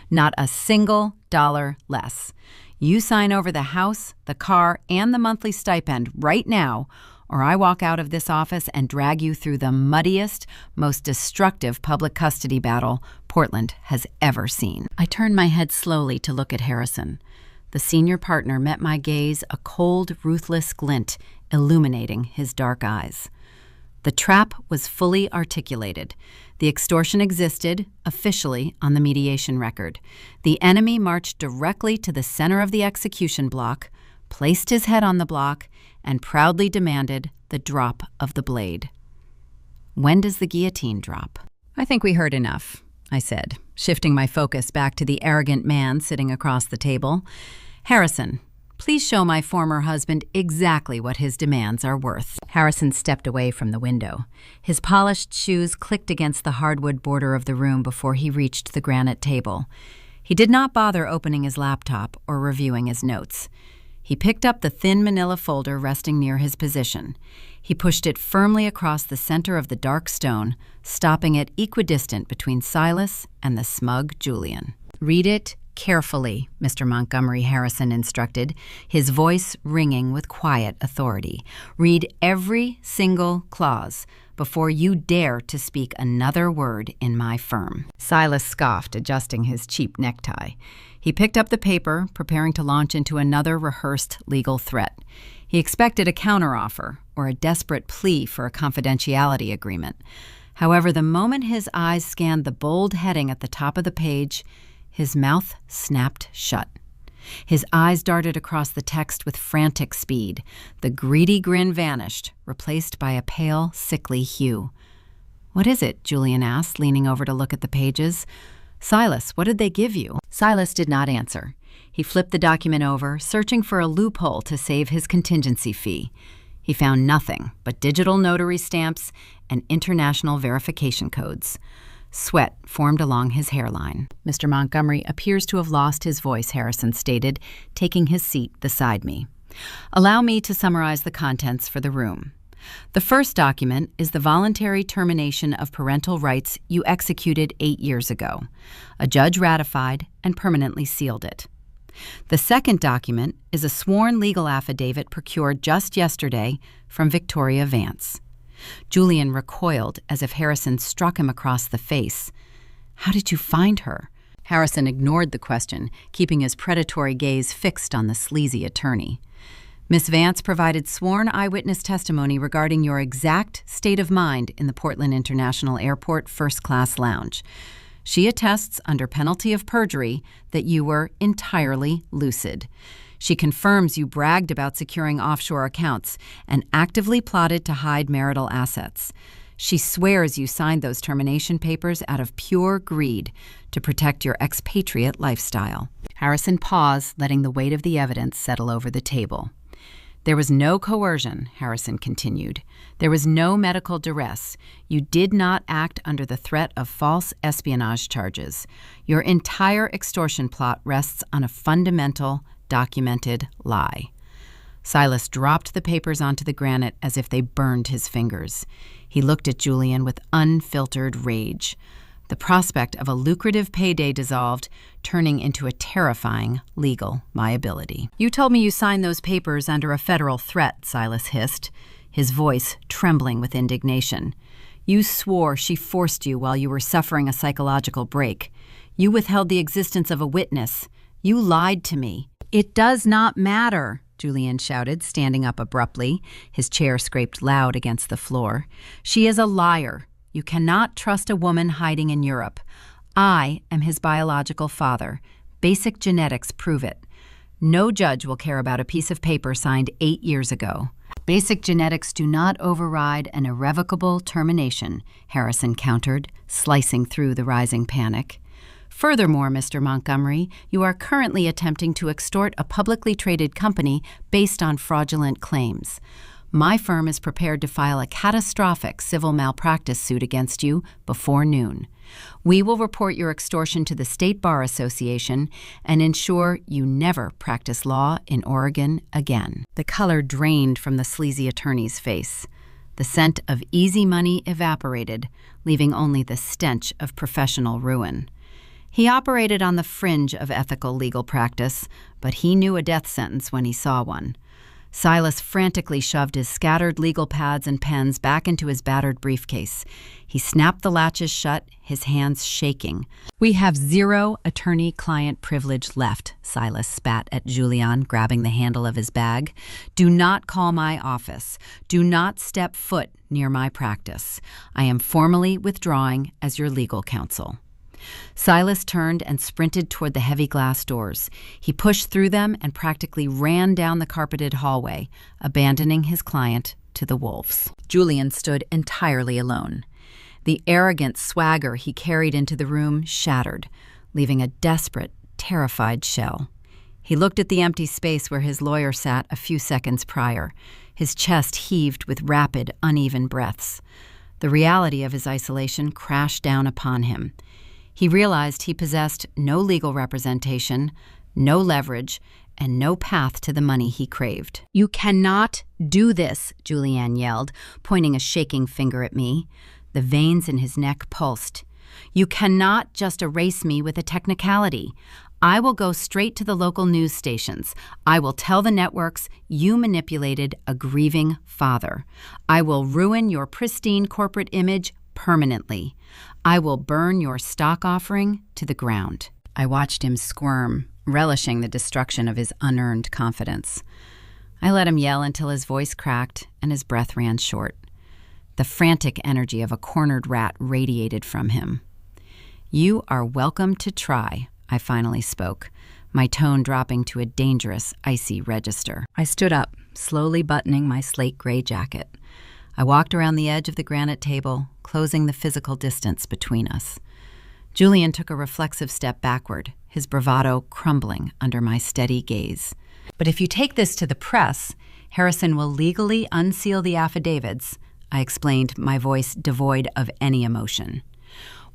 "Not a single dollar less. You sign over the house, the car, and the monthly stipend right now, or I walk out of this office and drag you through the muddiest, most destructive public custody battle Portland has ever seen." I turned my head slowly to look at Harrison. The senior partner met my gaze, a cold, ruthless glint illuminating his dark eyes. The trap was fully articulated. The extortion existed, officially, on the mediation record. The enemy marched directly to the center of the execution block, placed his head on the block, and proudly demanded the drop of the blade. When does the guillotine drop? I think we heard enough, I said, shifting my focus back to the arrogant man sitting across the table. Harrison, please show my former husband exactly what his demands are worth. Harrison stepped away from the window. His polished shoes clicked against the hardwood border of the room before he reached the granite table. He did not bother opening his laptop or reviewing his notes. He picked up the thin manila folder resting near his position. He pushed it firmly across the center of the dark stone, stopping it equidistant between Silas and the smug Julian. Read it carefully, Mr. Montgomery Harrison instructed, his voice ringing with quiet authority. Read every single clause before you dare to speak another word in my firm. Silas scoffed, adjusting his cheap necktie. He picked up the paper, preparing to launch into another rehearsed legal threat. He expected a counteroffer or a desperate plea for a confidentiality agreement. However, the moment his eyes scanned the bold heading at the top of the page, his mouth snapped shut. His eyes darted across the text with frantic speed. The greedy grin vanished, replaced by a pale, sickly hue. "What is it?" Julian asked, leaning over to look at the pages. "Silas, what did they give you?" Silas did not answer. He flipped the document over, searching for a loophole to save his contingency fee. He found nothing but digital notary stamps and international verification codes. Sweat formed along his hairline. "Mr. Montgomery appears to have lost his voice," Harrison stated, taking his seat beside me. "Allow me to summarize the contents for the room. The first document is the voluntary termination of parental rights you executed 8 years ago. A judge ratified and permanently sealed it. The second document is a sworn legal affidavit procured just yesterday from Victoria Vance." Julian recoiled as if Harrison struck him across the face. "How did you find her?" Harrison ignored the question, keeping his predatory gaze fixed on the sleazy attorney. "Miss Vance provided sworn eyewitness testimony regarding your exact state of mind in the Portland International Airport first-class lounge. She attests under penalty of perjury that you were entirely lucid. She confirms you bragged about securing offshore accounts and actively plotted to hide marital assets. She swears you signed those termination papers out of pure greed to protect your expatriate lifestyle." Harrison paused, letting the weight of the evidence settle over the table. "There was no coercion," Harrison continued. "There was no medical duress. You did not act under the threat of false espionage charges. Your entire extortion plot rests on a fundamental, documented lie." Silas dropped the papers onto the granite as if they burned his fingers. He looked at Julian with unfiltered rage. The prospect of a lucrative payday dissolved, turning into a terrifying legal liability. "You told me you signed those papers under a federal threat," Silas hissed, his voice trembling with indignation. "You swore she forced you while you were suffering a psychological break. You withheld the existence of a witness. You lied to me." "It does not matter," Julian shouted, standing up abruptly. His chair scraped loud against the floor. "She is a liar. You cannot trust a woman hiding in Europe. I am his biological father. Basic genetics prove it. No judge will care about a piece of paper signed 8 years ago." "Basic genetics do not override an irrevocable termination," Harrison countered, slicing through the rising panic. "Furthermore, Mr. Montgomery, you are currently attempting to extort a publicly traded company based on fraudulent claims. My firm is prepared to file a catastrophic civil malpractice suit against you before noon. We will report your extortion to the State Bar Association and ensure you never practice law in Oregon again." The color drained from the sleazy attorney's face. The scent of easy money evaporated, leaving only the stench of professional ruin. He operated on the fringe of ethical legal practice, but he knew a death sentence when he saw one. Silas frantically shoved his scattered legal pads and pens back into his battered briefcase. He snapped the latches shut, his hands shaking. "We have 0 attorney-client privilege left," Silas spat at Julian, grabbing the handle of his bag. "Do not call my office. Do not step foot near my practice. I am formally withdrawing as your legal counsel." Silas turned and sprinted toward the heavy glass doors. He pushed through them and practically ran down the carpeted hallway, abandoning his client to the wolves. Julian stood entirely alone. The arrogant swagger he carried into the room shattered, leaving a desperate, terrified shell. He looked at the empty space where his lawyer sat a few seconds prior. His chest heaved with rapid, uneven breaths. The reality of his isolation crashed down upon him. He realized he possessed no legal representation, no leverage, and no path to the money he craved. "You cannot do this," Julianne yelled, pointing a shaking finger at me. The veins in his neck pulsed. "You cannot just erase me with a technicality. I will go straight to the local news stations. I will tell the networks you manipulated a grieving father. I will ruin your pristine corporate image permanently. I will burn your stock offering to the ground." I watched him squirm, relishing the destruction of his unearned confidence. I let him yell until his voice cracked and his breath ran short. The frantic energy of a cornered rat radiated from him. "You are welcome to try," I finally spoke, my tone dropping to a dangerous, icy register. I stood up, slowly buttoning my slate-gray jacket. I walked around the edge of the granite table, closing the physical distance between us. Julian took a reflexive step backward, his bravado crumbling under my steady gaze. "But if you take this to the press, Harrison will legally unseal the affidavits," I explained, my voice devoid of any emotion.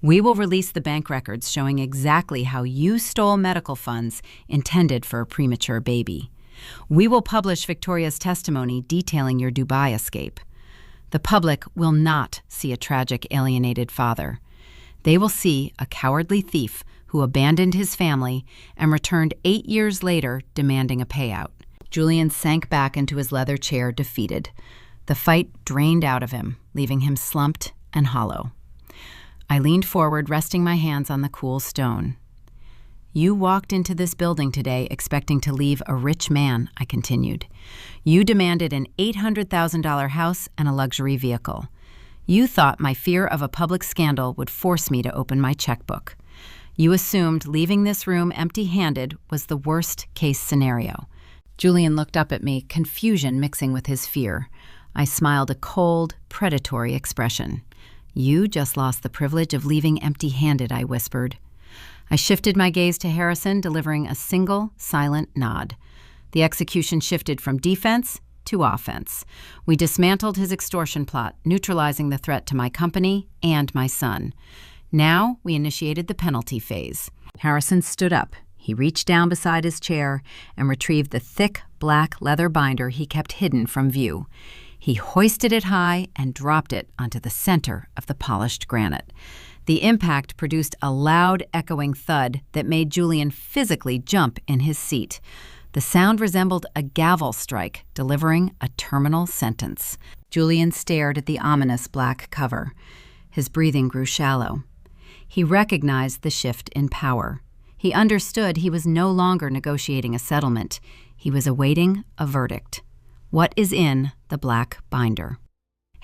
"We will release the bank records showing exactly how you stole medical funds intended for a premature baby. We will publish Victoria's testimony detailing your Dubai escape. The public will not see a tragic, alienated father. They will see a cowardly thief who abandoned his family and returned 8 years later demanding a payout." Julian sank back into his leather chair, defeated. The fight drained out of him, leaving him slumped and hollow. I leaned forward, resting my hands on the cool stone. "You walked into this building today expecting to leave a rich man," I continued. "You demanded an $800,000 house and a luxury vehicle. You thought my fear of a public scandal would force me to open my checkbook. You assumed leaving this room empty-handed was the worst-case scenario." Julian looked up at me, confusion mixing with his fear. I smiled a cold, predatory expression. "You just lost the privilege of leaving empty-handed," I whispered. I shifted my gaze to Harrison, delivering a single, silent nod. The execution shifted from defense to offense. We dismantled his extortion plot, neutralizing the threat to my company and my son. Now we initiated the penalty phase. Harrison stood up. He reached down beside his chair and retrieved the thick, black leather binder he kept hidden from view. He hoisted it high and dropped it onto the center of the polished granite. The impact produced a loud, echoing thud that made Julian physically jump in his seat. The sound resembled a gavel strike, delivering a terminal sentence. Julian stared at the ominous black cover. His breathing grew shallow. He recognized the shift in power. He understood he was no longer negotiating a settlement. He was awaiting a verdict. What is in the black binder?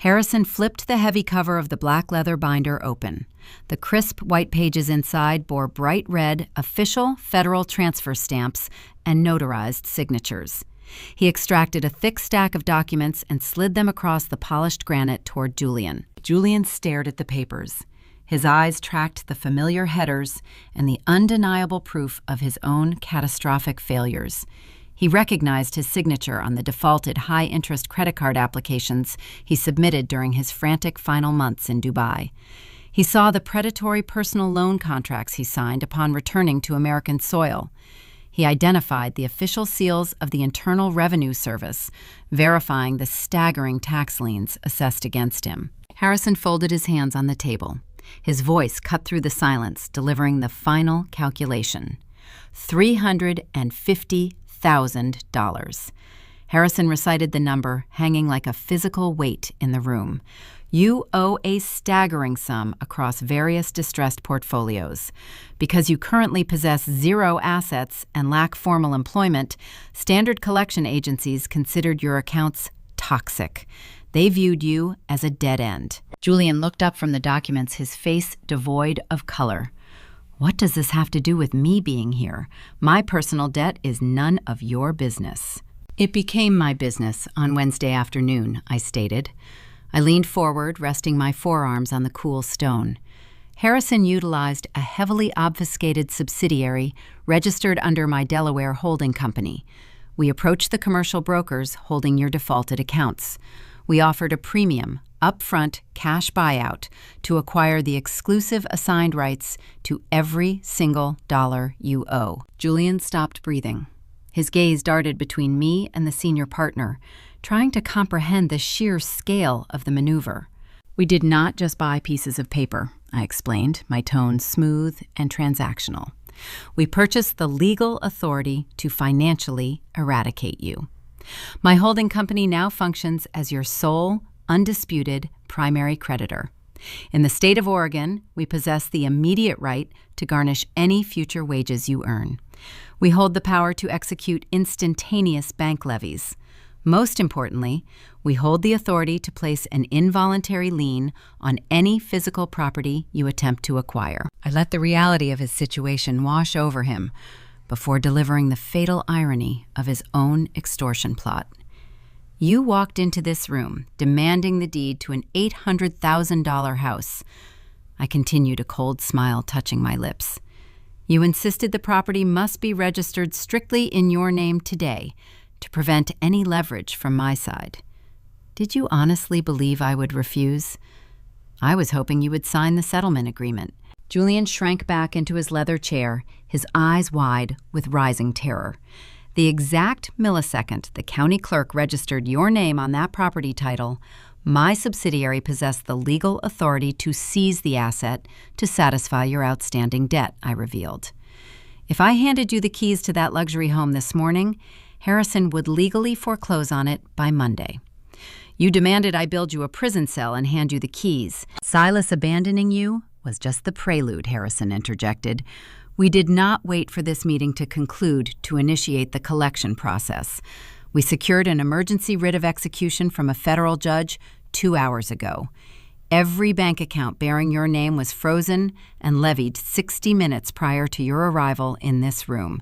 Harrison flipped the heavy cover of the black leather binder open. The crisp white pages inside bore bright red official federal transfer stamps and notarized signatures. He extracted a thick stack of documents and slid them across the polished granite toward Julian. Julian stared at the papers. His eyes tracked the familiar headers and the undeniable proof of his own catastrophic failures. He recognized his signature on the defaulted high-interest credit card applications he submitted during his frantic final months in Dubai. He saw the predatory personal loan contracts he signed upon returning to American soil. He identified the official seals of the Internal Revenue Service, verifying the staggering tax liens assessed against him. Harrison folded his hands on the table. His voice cut through the silence, delivering the final calculation. $350,000. Harrison recited the number, hanging like a physical weight in the room. You owe a staggering sum across various distressed portfolios. Because you currently possess zero assets and lack formal employment, standard collection agencies considered your accounts toxic. They viewed you as a dead end. Julian looked up from the documents, his face devoid of color. What does this have to do with me being here? My personal debt is none of your business. It became my business on Wednesday afternoon, I stated. I leaned forward, resting my forearms on the cool stone. Harrison utilized a heavily obfuscated subsidiary registered under my Delaware holding company. We approached the commercial brokers holding your defaulted accounts. We offered a premium, upfront cash buyout to acquire the exclusive assigned rights to every single dollar you owe. Julian stopped breathing. His gaze darted between me and the senior partner, trying to comprehend the sheer scale of the maneuver. We did not just buy pieces of paper, I explained, my tone smooth and transactional. We purchased the legal authority to financially eradicate you. My holding company now functions as your sole, undisputed primary creditor. In the state of Oregon, we possess the immediate right to garnish any future wages you earn. We hold the power to execute instantaneous bank levies. Most importantly, we hold the authority to place an involuntary lien on any physical property you attempt to acquire. I let the reality of his situation wash over him before delivering the fatal irony of his own extortion plot. You walked into this room demanding the deed to an $800,000 house. I continued, a cold smile touching my lips. You insisted the property must be registered strictly in your name today to prevent any leverage from my side. Did you honestly believe I would refuse? I was hoping you would sign the settlement agreement. Julian shrank back into his leather chair, his eyes wide with rising terror. The exact millisecond the county clerk registered your name on that property title, my subsidiary possessed the legal authority to seize the asset to satisfy your outstanding debt, I revealed. If I handed you the keys to that luxury home this morning, Harrison would legally foreclose on it by Monday. You demanded I build you a prison cell and hand you the keys. Silas abandoning you was just the prelude, Harrison interjected. We did not wait for this meeting to conclude to initiate the collection process. We secured an emergency writ of execution from a federal judge 2 hours ago. Every bank account bearing your name was frozen and levied 60 minutes prior to your arrival in this room.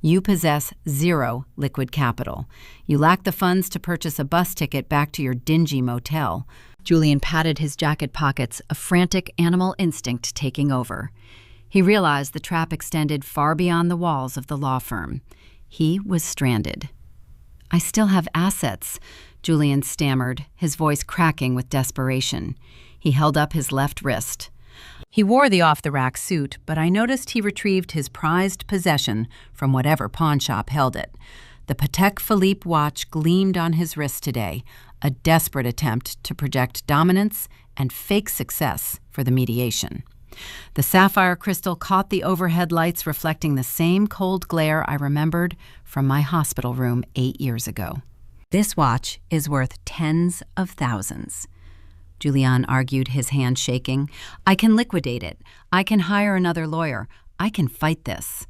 You possess zero liquid capital. You lack the funds to purchase a bus ticket back to your dingy motel. Julian patted his jacket pockets, a frantic animal instinct taking over. He realized the trap extended far beyond the walls of the law firm. He was stranded. I still have assets, Julian stammered, his voice cracking with desperation. He held up his left wrist. He wore the off-the-rack suit, but I noticed he retrieved his prized possession from whatever pawn shop held it. The Patek Philippe watch gleamed on his wrist today, a desperate attempt to project dominance and fake success for the mediation. The sapphire crystal caught the overhead lights, reflecting the same cold glare I remembered from my hospital room 8 years ago. This watch is worth tens of thousands. Julian argued, his hand shaking. I can liquidate it. I can hire another lawyer. I can fight this.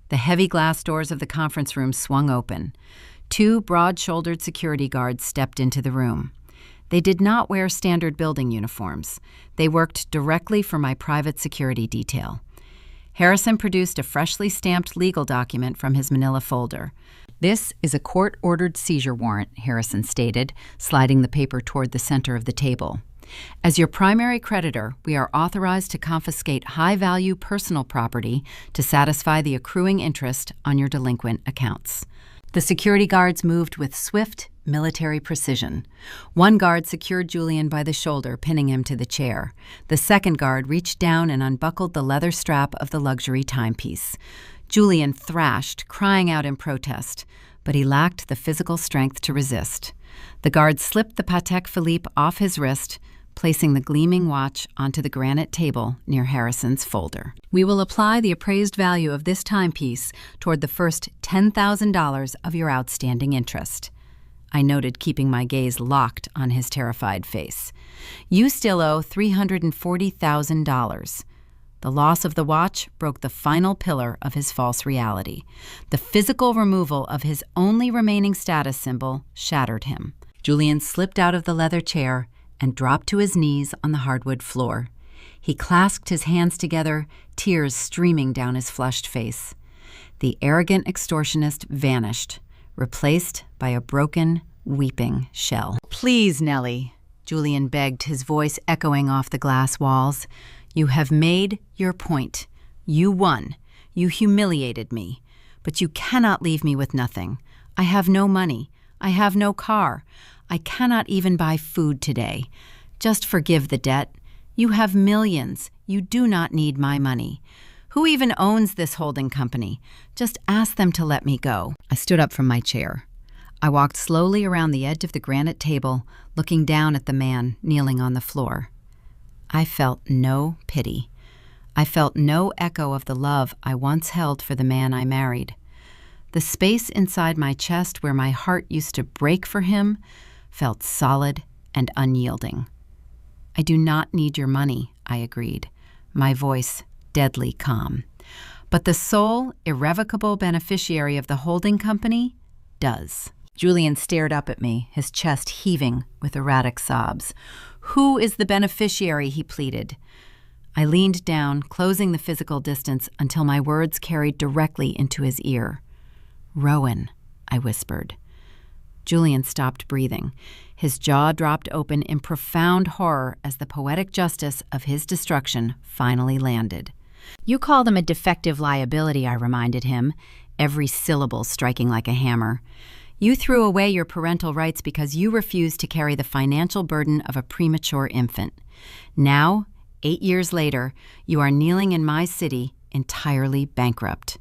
The heavy glass doors of the conference room swung open. 2 broad-shouldered security guards stepped into the room. They did not wear standard building uniforms. They worked directly for my private security detail. Harrison produced a freshly stamped legal document from his manila folder. This is a court-ordered seizure warrant, Harrison stated, sliding the paper toward the center of the table. As your primary creditor, we are authorized to confiscate high-value personal property to satisfy the accruing interest on your delinquent accounts. The security guards moved with swift, military precision. One guard secured Julian by the shoulder, pinning him to the chair. The second guard reached down and unbuckled the leather strap of the luxury timepiece. Julian thrashed, crying out in protest, but he lacked the physical strength to resist. The guard slipped the Patek Philippe off his wrist, placing the gleaming watch onto the granite table near Harrison's folder. We will apply the appraised value of this timepiece toward the first $10,000 of your outstanding interest. I noted, keeping my gaze locked on his terrified face. "You still owe $340,000. The loss of the watch broke the final pillar of his false reality. The physical removal of his only remaining status symbol shattered him." Julian slipped out of the leather chair and dropped to his knees on the hardwood floor. He clasped his hands together, tears streaming down his flushed face. The arrogant extortionist vanished, replaced by a broken, weeping shell. "Please, Nellie," Julian begged, his voice echoing off the glass walls. "You have made your point. You won. You humiliated me. But you cannot leave me with nothing. I have no money. I have no car. I cannot even buy food today. Just forgive the debt. You have millions. You do not need my money. Who even owns this holding company? Just ask them to let me go." I stood up from my chair. I walked slowly around the edge of the granite table, looking down at the man kneeling on the floor. I felt no pity. I felt no echo of the love I once held for the man I married. The space inside my chest where my heart used to break for him felt solid and unyielding. "I do not need your money," I agreed, my voice deadly calm. "But the sole, irrevocable beneficiary of the holding company does." Julian stared up at me, his chest heaving with erratic sobs. "Who is the beneficiary?" he pleaded. I leaned down, closing the physical distance until my words carried directly into his ear. "Rowan," I whispered. Julian stopped breathing. His jaw dropped open in profound horror as the poetic justice of his destruction finally landed. "You call them a defective liability," I reminded him, every syllable striking like a hammer. "You threw away your parental rights because you refused to carry the financial burden of a premature infant. Now, 8 years later, you are kneeling in my city, entirely bankrupt.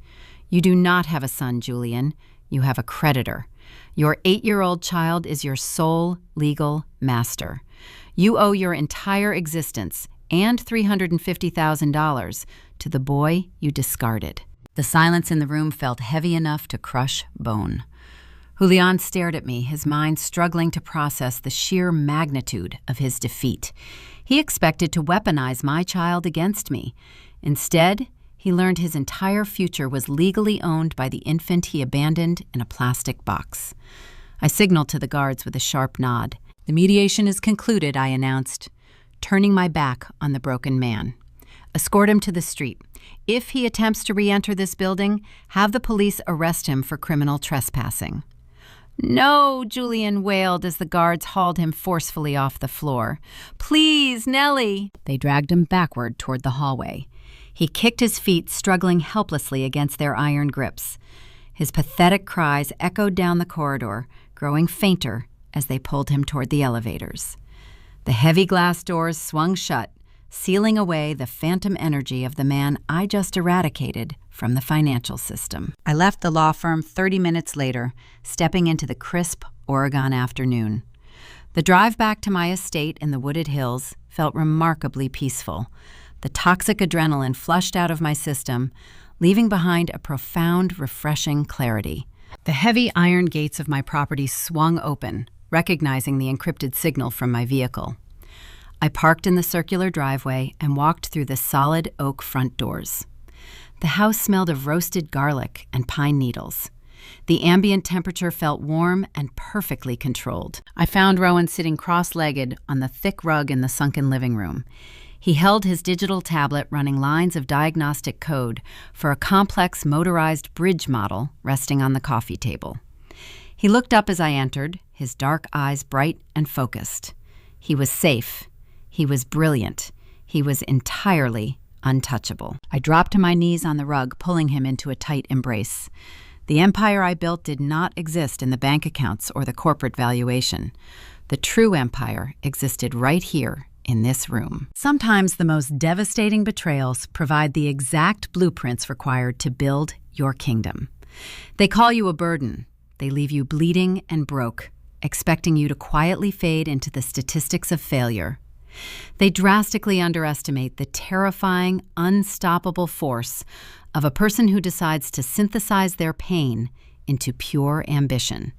You do not have a son, Julian. You have a creditor. Your 8-year-old child is your sole legal master. You owe your entire existence and $350,000 to the boy you discarded." The silence in the room felt heavy enough to crush bone. Julian stared at me, his mind struggling to process the sheer magnitude of his defeat. He expected to weaponize my child against me. Instead, he learned his entire future was legally owned by the infant he abandoned in a plastic box. I signaled to the guards with a sharp nod. "The mediation is concluded," I announced, turning my back on the broken man. "Escort him to the street. If he attempts to re-enter this building, have the police arrest him for criminal trespassing." "No," Julian wailed as the guards hauled him forcefully off the floor. "Please, Nellie." They dragged him backward toward the hallway. He kicked his feet, struggling helplessly against their iron grips. His pathetic cries echoed down the corridor, growing fainter as they pulled him toward the elevators. The heavy glass doors swung shut, sealing away the phantom energy of the man I just eradicated from the financial system. I left the law firm 30 minutes later, stepping into the crisp Oregon afternoon. The drive back to my estate in the wooded hills felt remarkably peaceful. The toxic adrenaline flushed out of my system, leaving behind a profound, refreshing clarity. The heavy iron gates of my property swung open, recognizing the encrypted signal from my vehicle. I parked in the circular driveway and walked through the solid oak front doors. The house smelled of roasted garlic and pine needles. The ambient temperature felt warm and perfectly controlled. I found Rowan sitting cross-legged on the thick rug in the sunken living room. He held his digital tablet running lines of diagnostic code for a complex motorized bridge model resting on the coffee table. He looked up as I entered, his dark eyes bright and focused. He was safe. He was brilliant. He was entirely untouchable. I dropped to my knees on the rug, pulling him into a tight embrace. The empire I built did not exist in the bank accounts or the corporate valuation. The true empire existed right here in this room. Sometimes the most devastating betrayals provide the exact blueprints required to build your kingdom. They call you a burden. They leave you bleeding and broke, expecting you to quietly fade into the statistics of failure. They drastically underestimate the terrifying, unstoppable force of a person who decides to synthesize their pain into pure ambition.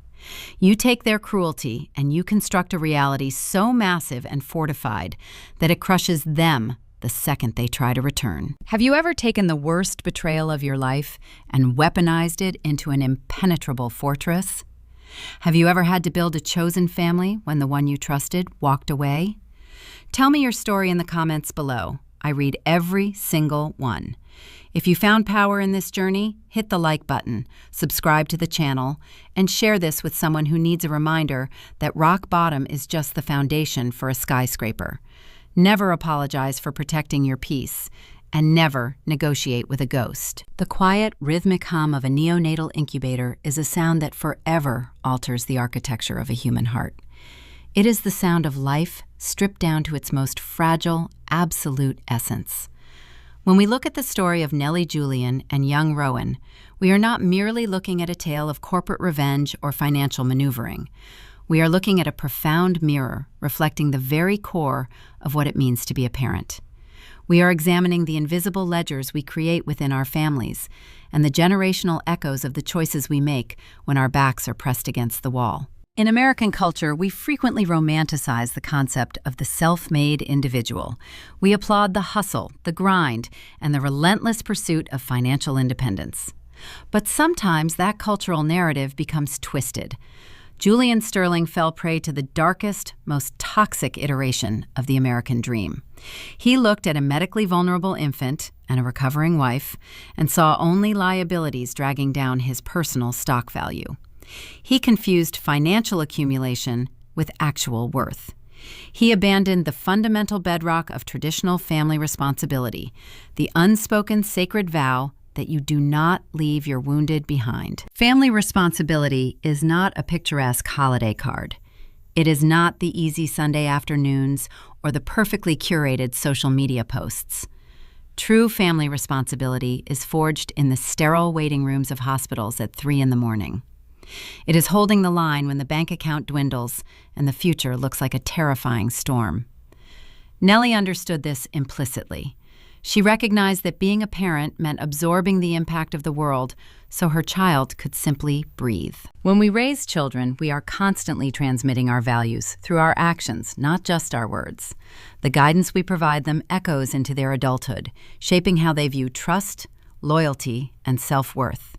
You take their cruelty and you construct a reality so massive and fortified that it crushes them the second they try to return. Have you ever taken the worst betrayal of your life and weaponized it into an impenetrable fortress? Have you ever had to build a chosen family when the one you trusted walked away? Tell me your story in the comments below. I read every single one. If you found power in this journey, hit the like button, subscribe to the channel, and share this with someone who needs a reminder that rock bottom is just the foundation for a skyscraper. Never apologize for protecting your peace, and never negotiate with a ghost. The quiet, rhythmic hum of a neonatal incubator is a sound that forever alters the architecture of a human heart. It is the sound of life stripped down to its most fragile, absolute essence. When we look at the story of Nellie Julian and young Rowan, we are not merely looking at a tale of corporate revenge or financial maneuvering. We are looking at a profound mirror reflecting the very core of what it means to be a parent. We are examining the invisible ledgers we create within our families and the generational echoes of the choices we make when our backs are pressed against the wall. In American culture, we frequently romanticize the concept of the self-made individual. We applaud the hustle, the grind, and the relentless pursuit of financial independence. But sometimes that cultural narrative becomes twisted. Julian Sterling fell prey to the darkest, most toxic iteration of the American dream. He looked at a medically vulnerable infant and a recovering wife and saw only liabilities dragging down his personal stock value. He confused financial accumulation with actual worth. He abandoned the fundamental bedrock of traditional family responsibility, the unspoken sacred vow that you do not leave your wounded behind. Family responsibility is not a picturesque holiday card. It is not the easy Sunday afternoons or the perfectly curated social media posts. True family responsibility is forged in the sterile waiting rooms of hospitals at 3 a.m. It is holding the line when the bank account dwindles and the future looks like a terrifying storm. Nellie understood this implicitly. She recognized that being a parent meant absorbing the impact of the world so her child could simply breathe. When we raise children, we are constantly transmitting our values through our actions, not just our words. The guidance we provide them echoes into their adulthood, shaping how they view trust, loyalty, and self-worth.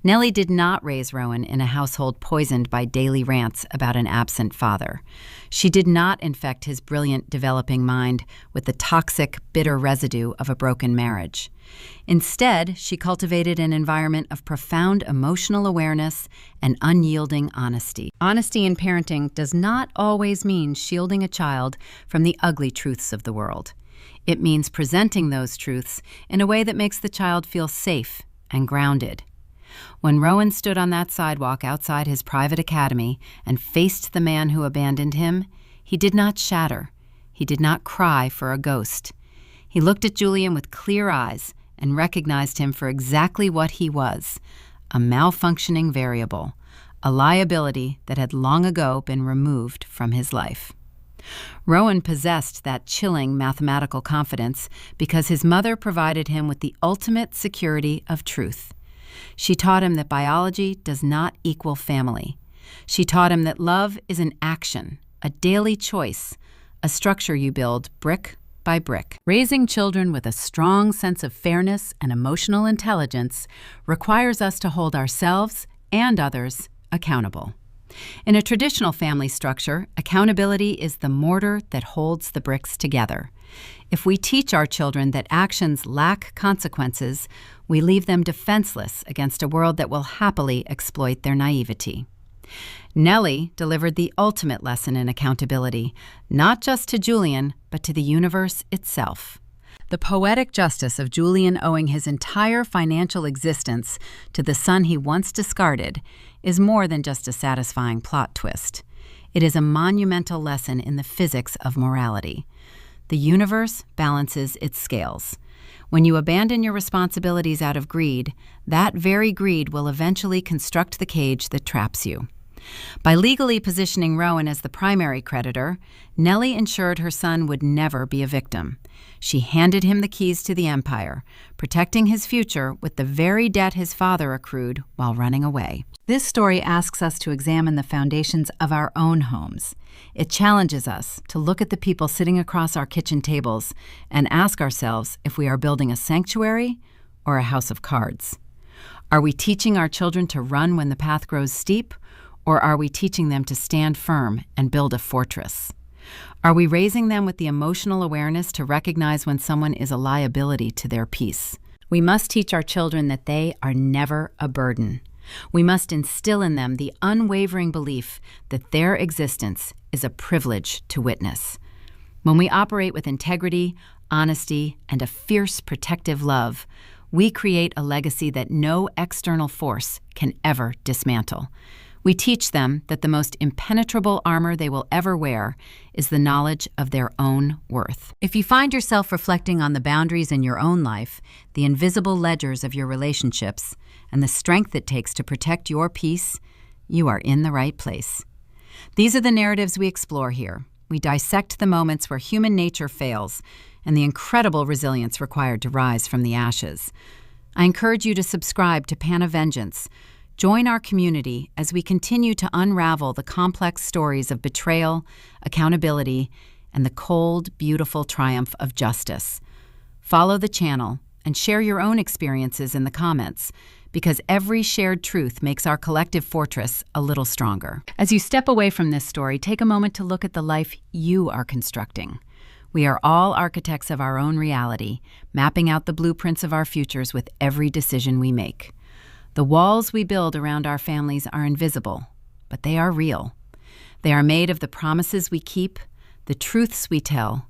Nellie did not raise Rowan in a household poisoned by daily rants about an absent father. She did not infect his brilliant, developing mind with the toxic, bitter residue of a broken marriage. Instead, she cultivated an environment of profound emotional awareness and unyielding honesty. Honesty in parenting does not always mean shielding a child from the ugly truths of the world. It means presenting those truths in a way that makes the child feel safe and grounded. When Rowan stood on that sidewalk outside his private academy and faced the man who abandoned him, he did not shatter. He did not cry for a ghost. He looked at Julian with clear eyes and recognized him for exactly what he was, a malfunctioning variable, a liability that had long ago been removed from his life. Rowan possessed that chilling mathematical confidence because his mother provided him with the ultimate security of truth. She taught him that biology does not equal family. She taught him that love is an action, a daily choice, a structure you build brick by brick. Raising children with a strong sense of fairness and emotional intelligence requires us to hold ourselves and others accountable. In a traditional family structure, accountability is the mortar that holds the bricks together. If we teach our children that actions lack consequences, we leave them defenseless against a world that will happily exploit their naivety. Nellie delivered the ultimate lesson in accountability, not just to Julian, but to the universe itself. The poetic justice of Julian owing his entire financial existence to the son he once discarded is more than just a satisfying plot twist. It is a monumental lesson in the physics of morality. The universe balances its scales. When you abandon your responsibilities out of greed, that very greed will eventually construct the cage that traps you. By legally positioning Rowan as the primary creditor, Nellie ensured her son would never be a victim. She handed him the keys to the empire, protecting his future with the very debt his father accrued while running away. This story asks us to examine the foundations of our own homes. It challenges us to look at the people sitting across our kitchen tables and ask ourselves if we are building a sanctuary or a house of cards. Are we teaching our children to run when the path grows steep, or are we teaching them to stand firm and build a fortress? Are we raising them with the emotional awareness to recognize when someone is a liability to their peace? We must teach our children that they are never a burden. We must instill in them the unwavering belief that their existence is a privilege to witness. When we operate with integrity, honesty, and a fierce protective love, we create a legacy that no external force can ever dismantle. We teach them that the most impenetrable armor they will ever wear is the knowledge of their own worth. If you find yourself reflecting on the boundaries in your own life, the invisible ledgers of your relationships, and the strength it takes to protect your peace, you are in the right place. These are the narratives we explore here. We dissect the moments where human nature fails and the incredible resilience required to rise from the ashes. I encourage you to subscribe to Pan of Vengeance. Join our community as we continue to unravel the complex stories of betrayal, accountability, and the cold, beautiful triumph of justice. Follow the channel and share your own experiences in the comments, because every shared truth makes our collective fortress a little stronger. As you step away from this story, take a moment to look at the life you are constructing. We are all architects of our own reality, mapping out the blueprints of our futures with every decision we make. The walls we build around our families are invisible, but they are real. They are made of the promises we keep, the truths we tell,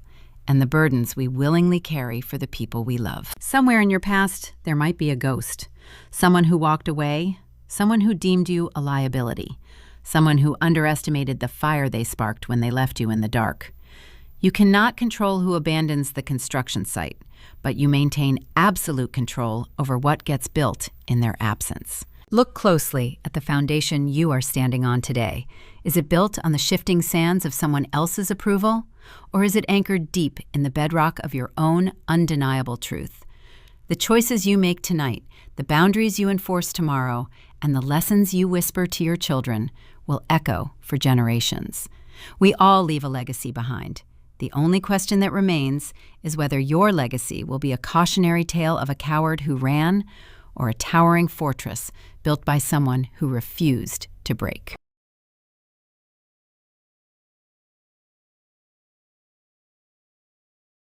and the burdens we willingly carry for the people we love. Somewhere in your past, there might be a ghost. Someone who walked away, someone who deemed you a liability, someone who underestimated the fire they sparked when they left you in the dark. You cannot control who abandons the construction site, but you maintain absolute control over what gets built in their absence. Look closely at the foundation you are standing on today. Is it built on the shifting sands of someone else's approval, or is it anchored deep in the bedrock of your own undeniable truth? The choices you make tonight, the boundaries you enforce tomorrow, and the lessons you whisper to your children will echo for generations. We all leave a legacy behind. The only question that remains is whether your legacy will be a cautionary tale of a coward who ran, or a towering fortress built by someone who refused to break.